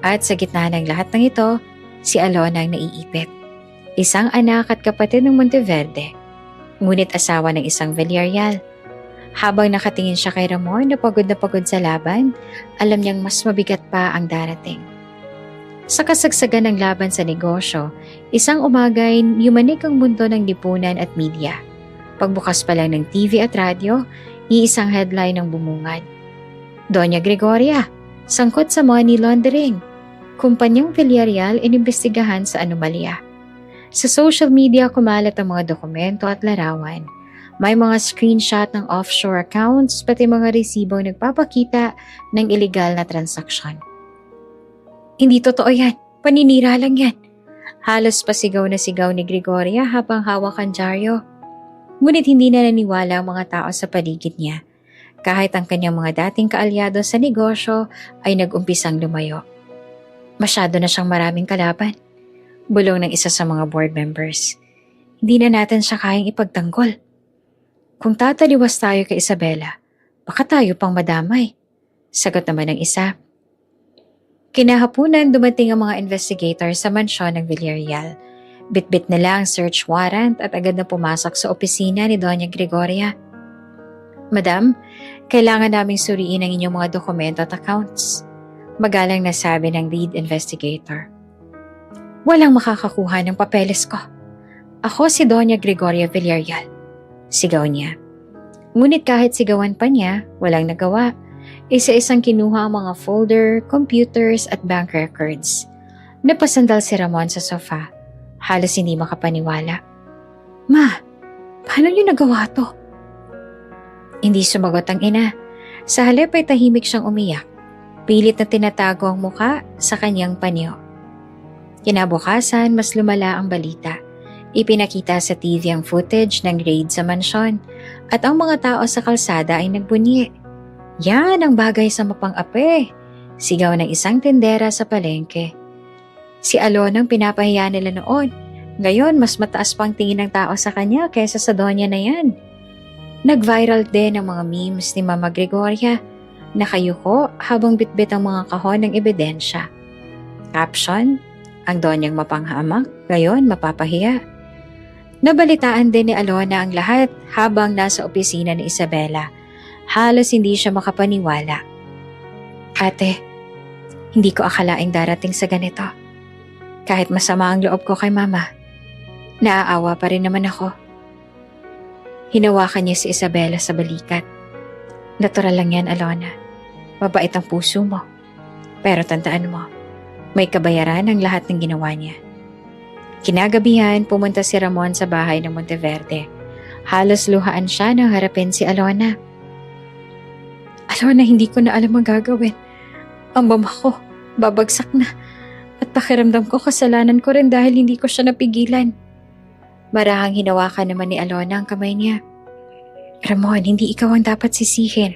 At sa gitna ng lahat ng ito, si Alona ang naiipit. Isang anak at kapatid ng Monteverde, ngunit asawa ng isang Villarreal. Habang nakatingin siya kay Ramon na pagod sa laban, alam niyang mas mabigat pa ang darating. Sa kasagsagan ng laban sa negosyo, isang umagay yumanik ang mundo ng lipunan at media. Pagbukas pa lang ng TV at radyo, iisang headline ang bumungad. Doña Gregoria, sangkot sa money laundering. Kumpanyang Villarreal inimbestigahan sa anomalya. Sa social media kumalat ang mga dokumento at larawan. May mga screenshot ng offshore accounts pati mga resibong nagpapakita ng iligal na transaksyon. Hindi totoo yan. Paninira lang yan. Halos pasigaw na sigaw ni Gregoria habang hawak ang dyaryo. Ngunit hindi na naniwala ang mga tao sa paligid niya. Kahit ang kanyang mga dating kaalyado sa negosyo ay nag-umpisang lumayo. Masyado na siyang maraming kalaban. Bulong ng isa sa mga board members. Hindi na natin siya kayang ipagtanggol. Kung tataliwas tayo kay Isabela, baka tayo pang madamay. Sagot naman ng isa. Kinahapunan dumating ang mga investigator sa mansyon ng Villarreal. Bitbit nila ang search warrant at agad na pumasok sa opisina ni Doña Gregoria. Madam, kailangan naming suriin ang inyong mga dokumento at accounts. Magalang nasabi ng lead investigator. Walang makakakuha ng papeles ko. Ako si Doña Gregoria Villarreal. Sigaw niya. Ngunit kahit sigawan pa niya, walang nagawa. Isa-isang kinuha ang mga folder, computers at bank records. Napasandal si Ramon sa sofa. Halos hindi makapaniwala. Ma, paano niyo nagawa to? Hindi sumagot ang ina. Sa halip ay tahimik siyang umiyak. Pilit na tinatago ang muka sa kanyang panyo. Kinabukasan, mas lumala ang balita. Ipinakita sa TV ang footage ng raid sa mansyon at ang mga tao sa kalsada ay nagbunyi. Yan ang bagay sa mapang-ape, sigaw ng isang tindera sa palengke. Si Alona ang pinapahiya nila noon. Ngayon, mas mataas pang tingin ng tao sa kanya kaysa sa Donya na yan. Nag-viral din ang mga memes ni Mama Gregoria. Nakayuko habang bitbit ang mga kahon ng ebidensya. Caption, ang Donyang mapanghamak, ngayon mapapahiya. Nabalitaan din ni Alona ang lahat habang nasa opisina ni Isabela. Halos hindi siya makapaniwala. Ate, hindi ko akalaing darating sa ganito. Kahit masama ang loob ko kay Mama, naaawa pa rin naman ako. Hinawakan niya si Isabela sa balikat. Natural lang yan, Alona. Mabait ang puso mo. Pero tandaan mo, may kabayaran ang lahat ng ginawa niya. Kinagabihan, pumunta si Ramon sa bahay ng Monteverde. Halos luhaan siya nang harapin si Alona. Alona, hindi ko na alam ang gagawin. Ang mama ko, babagsak na. At pakiramdam ko kasalanan ko rin dahil hindi ko siya napigilan. Marahang hinawakan naman ni Alona ang kamay niya. Ramon, hindi ikaw ang dapat sisihin.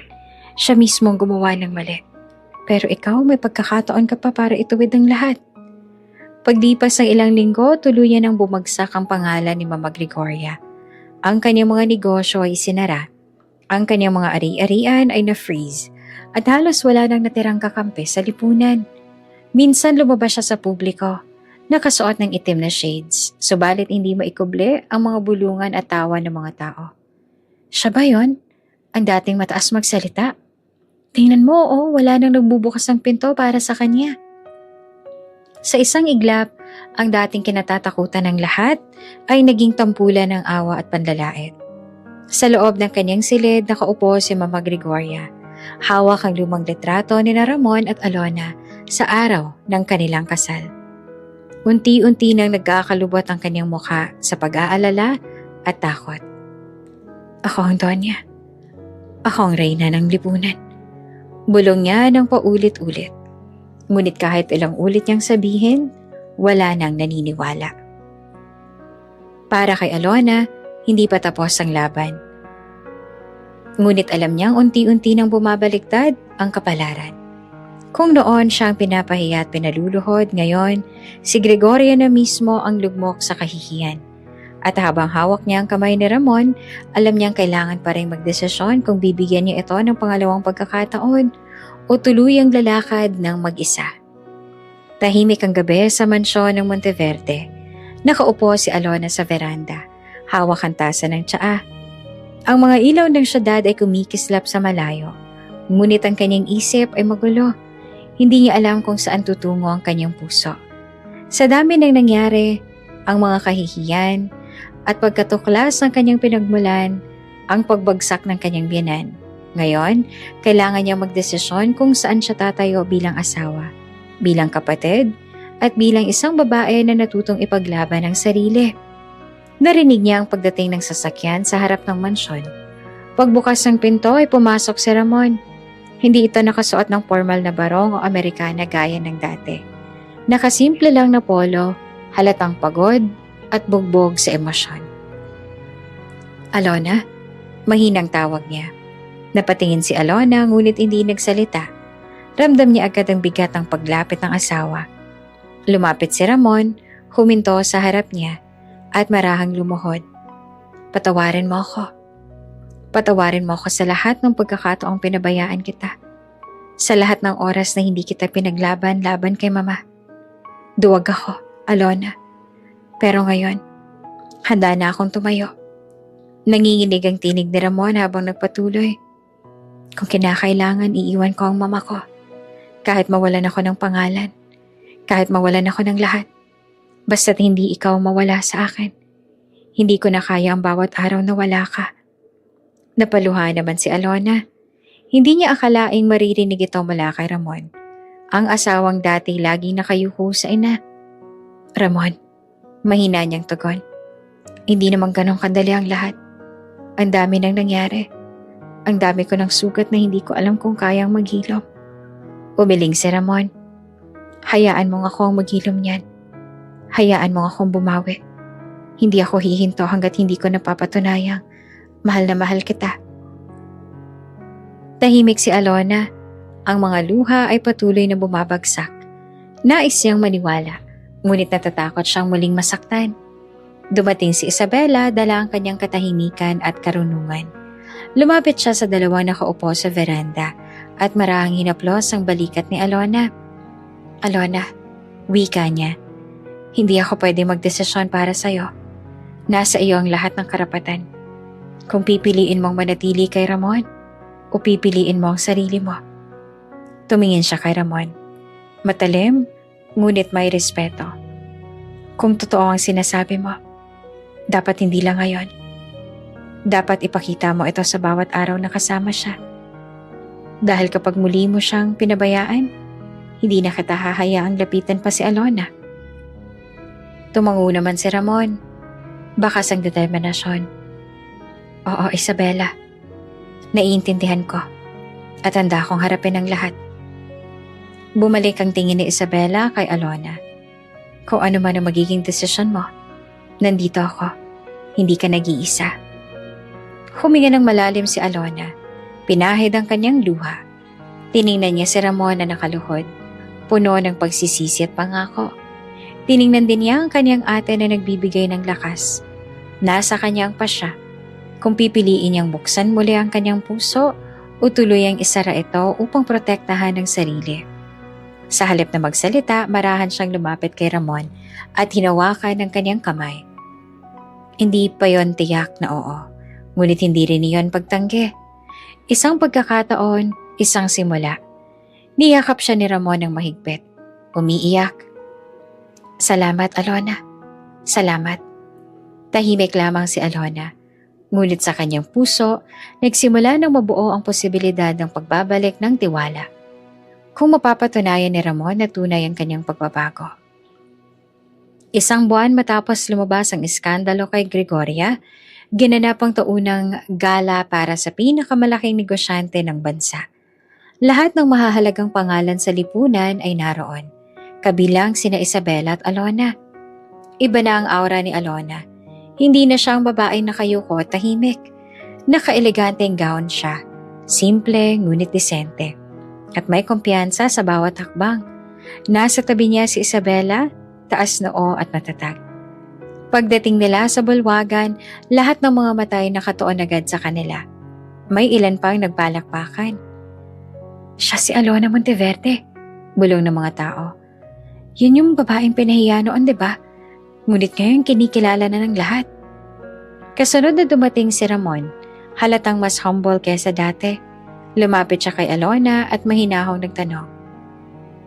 Siya mismo ang gumawa ng mali. Pero ikaw, may pagkakataon ka pa para ituwid ang lahat. Paglipas ng ilang linggo, tuluyan ang bumagsak ang pangalan ni Mama Gregoria. Ang kanyang mga negosyo ay sinara. Ang kanyang mga ari-arian ay na-freeze. At halos wala nang natirang kakampi sa lipunan. Minsan lumabas siya sa publiko. Nakasuot ng itim na shades. Subalit hindi maikuble ang mga bulungan at tawa ng mga tao. Siya ba yun? Ang dating mataas magsalita? Tingnan mo, wala nang nagbubukas ng pinto para sa kanya. Sa isang iglap, ang dating kinatatakutan ng lahat ay naging tampulan ng awa at panlalait. Sa loob ng kanyang silid, nakaupo si Mama Gregoria. Hawak ang lumang litrato ni Ramon at Alona sa araw ng kanilang kasal. Unti-unti nang nagkakalubot ang kanyang mukha sa pag-aalala at takot. Ako ang Donya. Ako ang reyna ng lipunan. Bulong niya ng paulit-ulit. Ngunit kahit ilang ulit niyang sabihin, wala nang naniniwala. Para kay Alona, hindi pa tapos ang laban. Ngunit alam niyang unti-unti nang bumabaliktad ang kapalaran. Kung noon siyang pinapahiya at pinaluluhod, ngayon, si Gregoria na mismo ang lugmok sa kahihiyan. At habang hawak niya ang kamay ni Ramon, alam niyang kailangan pa rin magdesisyon kung bibigyan niya ito ng pangalawang pagkakataon o tuluyang lalakad ng mag-isa. Tahimik ang gabi sa mansyon ng Monteverde. Nakaupo si Alona sa veranda, hawak ang tasa ng tsaa. Ang mga ilaw ng syudad ay kumikislap sa malayo, ngunit ang kanyang isip ay magulo. Hindi niya alam kung saan tutungo ang kanyang puso. Sa dami ng nangyari, ang mga kahihiyan, at pagkatuklas ng kanyang pinagmulan, ang pagbagsak ng kanyang biyenan. Ngayon, kailangan niya magdesisyon kung saan siya tatayo bilang asawa, bilang kapatid, at bilang isang babae na natutong ipaglaban ang sarili. Narinig niya ang pagdating ng sasakyan sa harap ng mansyon. Pagbukas ng pinto ay pumasok si Ramon. Hindi ito nakasuot ng formal na barong o Amerikana gaya ng dati. Nakasimple lang na polo, halatang pagod, at bugbog sa emosyon. Alona? Mahinang tawag niya. Napatingin si Alona ngunit hindi nagsalita. Ramdam niya agad ang bigat ng paglapit ng asawa. Lumapit si Ramon, huminto sa harap niya, at marahang lumuhod. Patawarin mo ako. Patawarin mo ako sa lahat ng pagkakataong pinabayaan kita. Sa lahat ng oras na hindi kita pinaglaban kay Mama. Duwag ako, Alona. Pero ngayon, handa na akong tumayo. Nanginginig ang tinig ni Ramon habang nagpatuloy. Kung kinakailangan, iiwan ko ang mama ko. Kahit mawalan ako ng pangalan. Kahit mawalan ako ng lahat. Basta't hindi ikaw mawala sa akin. Hindi ko na kaya ang bawat araw na wala ka. Napaluha naman si Alona. Hindi niya akalaing maririnig ito mula kay Ramon. Ang asawang dati laging nakayuko sa ina. Ramon, mahina niyang tugon. Hindi naman ganong kadali ang lahat. Ang dami nang nangyari. Ang dami ko ng sugat na hindi ko alam kung kayang maghilom. Umiling si Ramon. Hayaan mo akong maghilom niyan. Hayaan mo akong bumawi. Hindi ako hihinto hanggat hindi ko napapatunayang mahal na mahal kita. Tahimik si Alona. Ang mga luha ay patuloy na bumabagsak. Nais siyang maniwala, ngunit natatakot siyang muling masaktan. Dumating si Isabela, dala ang kanyang katahimikan at karunungan. Lumapit siya sa dalawang nakaupo sa veranda at marahang hinaplos ang balikat ni Alona. Alona, wika niya. Hindi ako pwede magdesisyon para sa'yo. Nasa iyo ang lahat ng karapatan. Kung pipiliin mong manatili kay Ramon o pipiliin mo ang sarili mo. Tumingin siya kay Ramon. Matalim, ngunit may respeto. Kung totoo ang sinasabi mo, dapat hindi lang ngayon. Dapat ipakita mo ito sa bawat araw na kasama siya. Dahil kapag muli mo siyang pinabayaan, hindi na kita hahayaang lapitan pa si Alona. Tumango naman si Ramon. Bakas ang determinasyon. Oo, Isabela. Naiintindihan ko. At handa akong harapin ang lahat. Bumalik ang tingin ni Isabela kay Alona. Kung ano man ang magiging desisyon mo, nandito ako. Hindi ka nag-iisa. Huminga ng malalim si Alona. Pinahid ang kanyang luha. Tiningnan niya si Ramon na nakaluhod. Puno ng pagsisisi at pangako. Tiningnan din niya ang kanyang ate na nagbibigay ng lakas. Nasa kanya ang pasya. Kung pipiliin niyang buksan muli ang kanyang puso o tuluyang isara ito upang protektahan ang sarili. Sa halip na magsalita, marahan siyang lumapit kay Ramon at hinawakan ang kanyang kamay. Hindi pa yon tiyak na oo, ngunit hindi rin iyon pagtanggi. Isang pagkakataon, isang simula. Niyakap siya ni Ramon ng mahigpit. Umiiyak. Salamat, Alona. Salamat. Tahimik lamang si Alona. Ngunit sa kanyang puso, nagsimula ng mabuo ang posibilidad ng pagbabalik ng tiwala. Kung mapapatunayan ni Ramon na tunay ang kanyang pagbabago. Isang buwan matapos lumabas ang iskandalo kay Gregoria, ginanap ang taunang gala para sa pinakamalaking negosyante ng bansa. Lahat ng mahahalagang pangalan sa lipunan ay naroon, kabilang sina Isabela at Alona. Iba na ang aura ni Alona. Hindi na siyang babaeng nakayuko at tahimik. Naka-eleganteng gown siya, simple ngunit disente. At may kumpiyansa sa bawat hakbang. Nasa tabi niya si Isabela, taas noo at matatag. Pagdating nila sa bulwagan, lahat ng mga mata ay nakatuon agad sa kanila. May ilan pang nagpalakpakan. Siya si Alona Monteverde, bulong ng mga tao. Yun yung babaeng pinahiya noon, di ba? Ngunit ngayon kinikilala na ng lahat. Kasunod na dumating si Ramon, halatang mas humble kesa dati. Lumapit siya kay Alona at mahinahong nagtanong.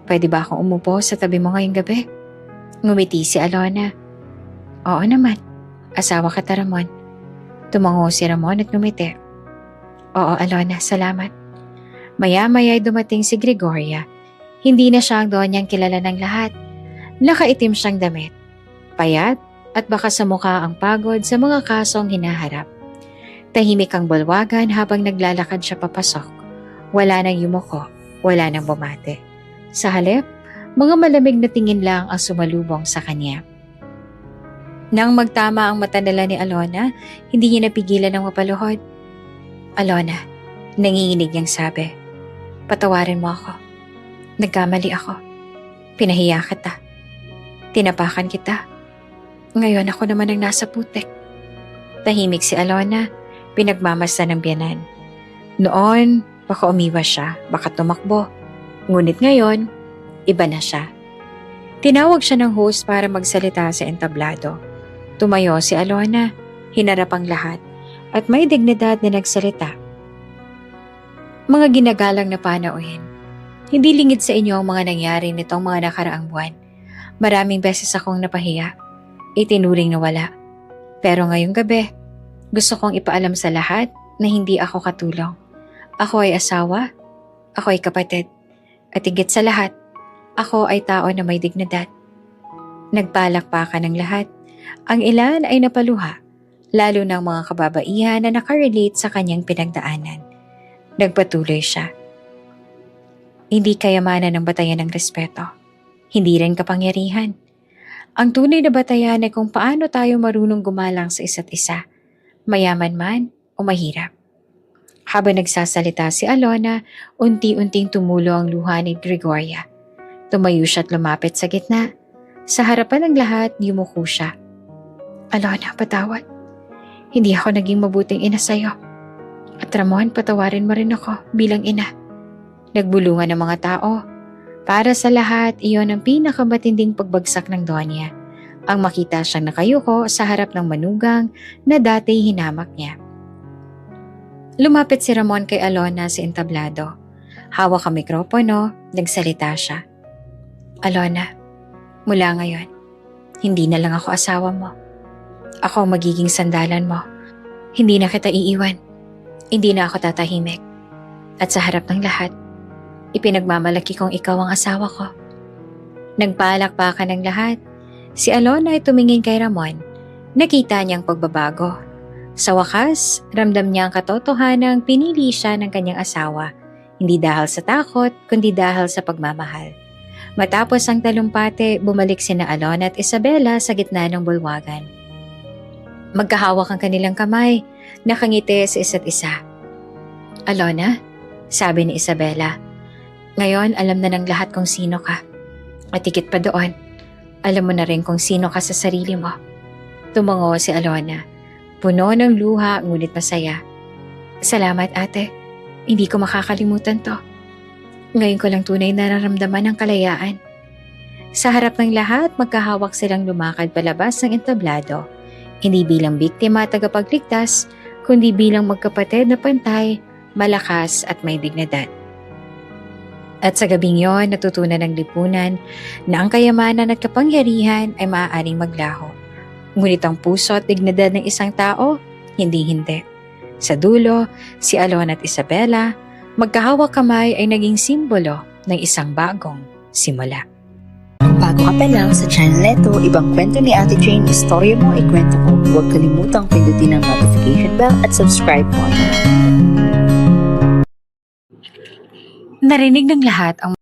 Pwede ba akong umupo sa tabi mo ngayong gabi? Ngumiti si Alona. Oo naman, asawa ka ta Ramon. Tumango si Ramon at ngumiti. Oo Alona, salamat. Maya-maya ay dumating si Gregoria. Hindi na siya ang donyang kilala ng lahat. Nakaitim siyang damit. Payat at baka sa mukha ang pagod sa mga kasong hinaharap. Tahimik ang bulwagan habang naglalakad siya papasok. Wala nang yumuko, wala nang bumate. Sa halip, mga malamig na tingin lang ang sumalubong sa kanya. Nang magtama ang mata nila ni Alona, hindi niya napigilan ng mapaluhod. Alona, nanginginig niyang sabi, patawarin mo ako. Nagkamali ako. Pinahiya kita. Tinapakan kita. Ngayon ako naman ang nasa putik. Tahimik si Alona, pinagmamasdan ng biyanan. Noon, baka umiwas siya, baka tumakbo. Ngunit ngayon, iba na siya. Tinawag siya ng host para magsalita sa entablado. Tumayo si Alona, hinarap ang lahat, at may dignidad na nagsalita. Mga ginagalang na panauhin, hindi lingid sa inyo ang mga nangyari nitong mga nakaraang buwan. Maraming beses akong napahiya, itinuring na wala. Pero ngayong gabi, gusto kong ipaalam sa lahat na hindi ako katulong. Ako ay asawa, ako ay kapatid, at higit sa lahat, ako ay tao na may dignidad. Nagpalakpakan ng lahat, ang ilan ay napaluha, lalo ng mga kababaihan na nakarelate sa kanyang pinagdaanan. Nagpatuloy siya. Hindi kayamanan ng batayan ng respeto, hindi rin kapangyarihan. Ang tunay na batayan ay kung paano tayo marunong gumalang sa isa't isa, mayaman man o mahirap. Habang nagsasalita si Alona, unti-unting tumulo ang luha ni Gregoria. Tumayo siya at lumapit sa gitna. Sa harapan ng lahat, yumuko siya. Alona, patawad. Hindi ako naging mabuting ina sa'yo. At Ramon, patawarin mo rin ako bilang ina. Nagbulungan ng mga tao. Para sa lahat, iyon ang pinakamatinding pagbagsak ng Donya. Ang makita siyang nakayuko sa harap ng manugang na dati hinamak niya. Lumapit si Ramon kay Alona sa entablado. Hawak ang mikropono, nagsalita siya. Alona, mula ngayon, hindi na lang ako asawa mo. Ako ang magiging sandalan mo. Hindi na kita iiwan. Hindi na ako tatahimik. At sa harap ng lahat, ipinagmamalaki kong ikaw ang asawa ko. Nagpalakpakan ng lahat. Si Alona ay tumingin kay Ramon. Nakita niyang pagbabago. Sa wakas, ramdam niya ang katotohanang pinili siya ng kanyang asawa. Hindi dahil sa takot, kundi dahil sa pagmamahal. Matapos ang talumpati, bumalik sina Alona at Isabela sa gitna ng bulwagan. Magkahawak ang kanilang kamay, nakangiti sa isa't isa. Alona, sabi ni Isabela, ngayon alam na ng lahat kung sino ka. At higit pa doon, alam mo na rin kung sino ka sa sarili mo. Tumango si Alona, puno ng luha ngunit masaya. Salamat ate, hindi ko makakalimutan to. Ngayon ko lang tunay nararamdaman ang kalayaan. Sa harap ng lahat, magkahawak silang lumakad palabas ng entablado. Hindi bilang biktima at tagapagligtas, kundi bilang magkapatid na pantay, malakas at may dignidad. At sa gabing yon, natutunan ng lipunan na ang kayamanan at kapangyarihan ay maaaring maglaho. Ngunit ang puso at dignidad ng isang tao, hindi. Sa dulo, si Alona at Isabela, magkahawak kamay ay naging simbolo ng isang bagong simula. Bago ka pa lang sa channel neto, ibang kwento ni Ate Jane, istorya mo, ikwento ko. Huwag kalimutang pindutin ang notification bell at subscribe button. Narinig ng lahat ang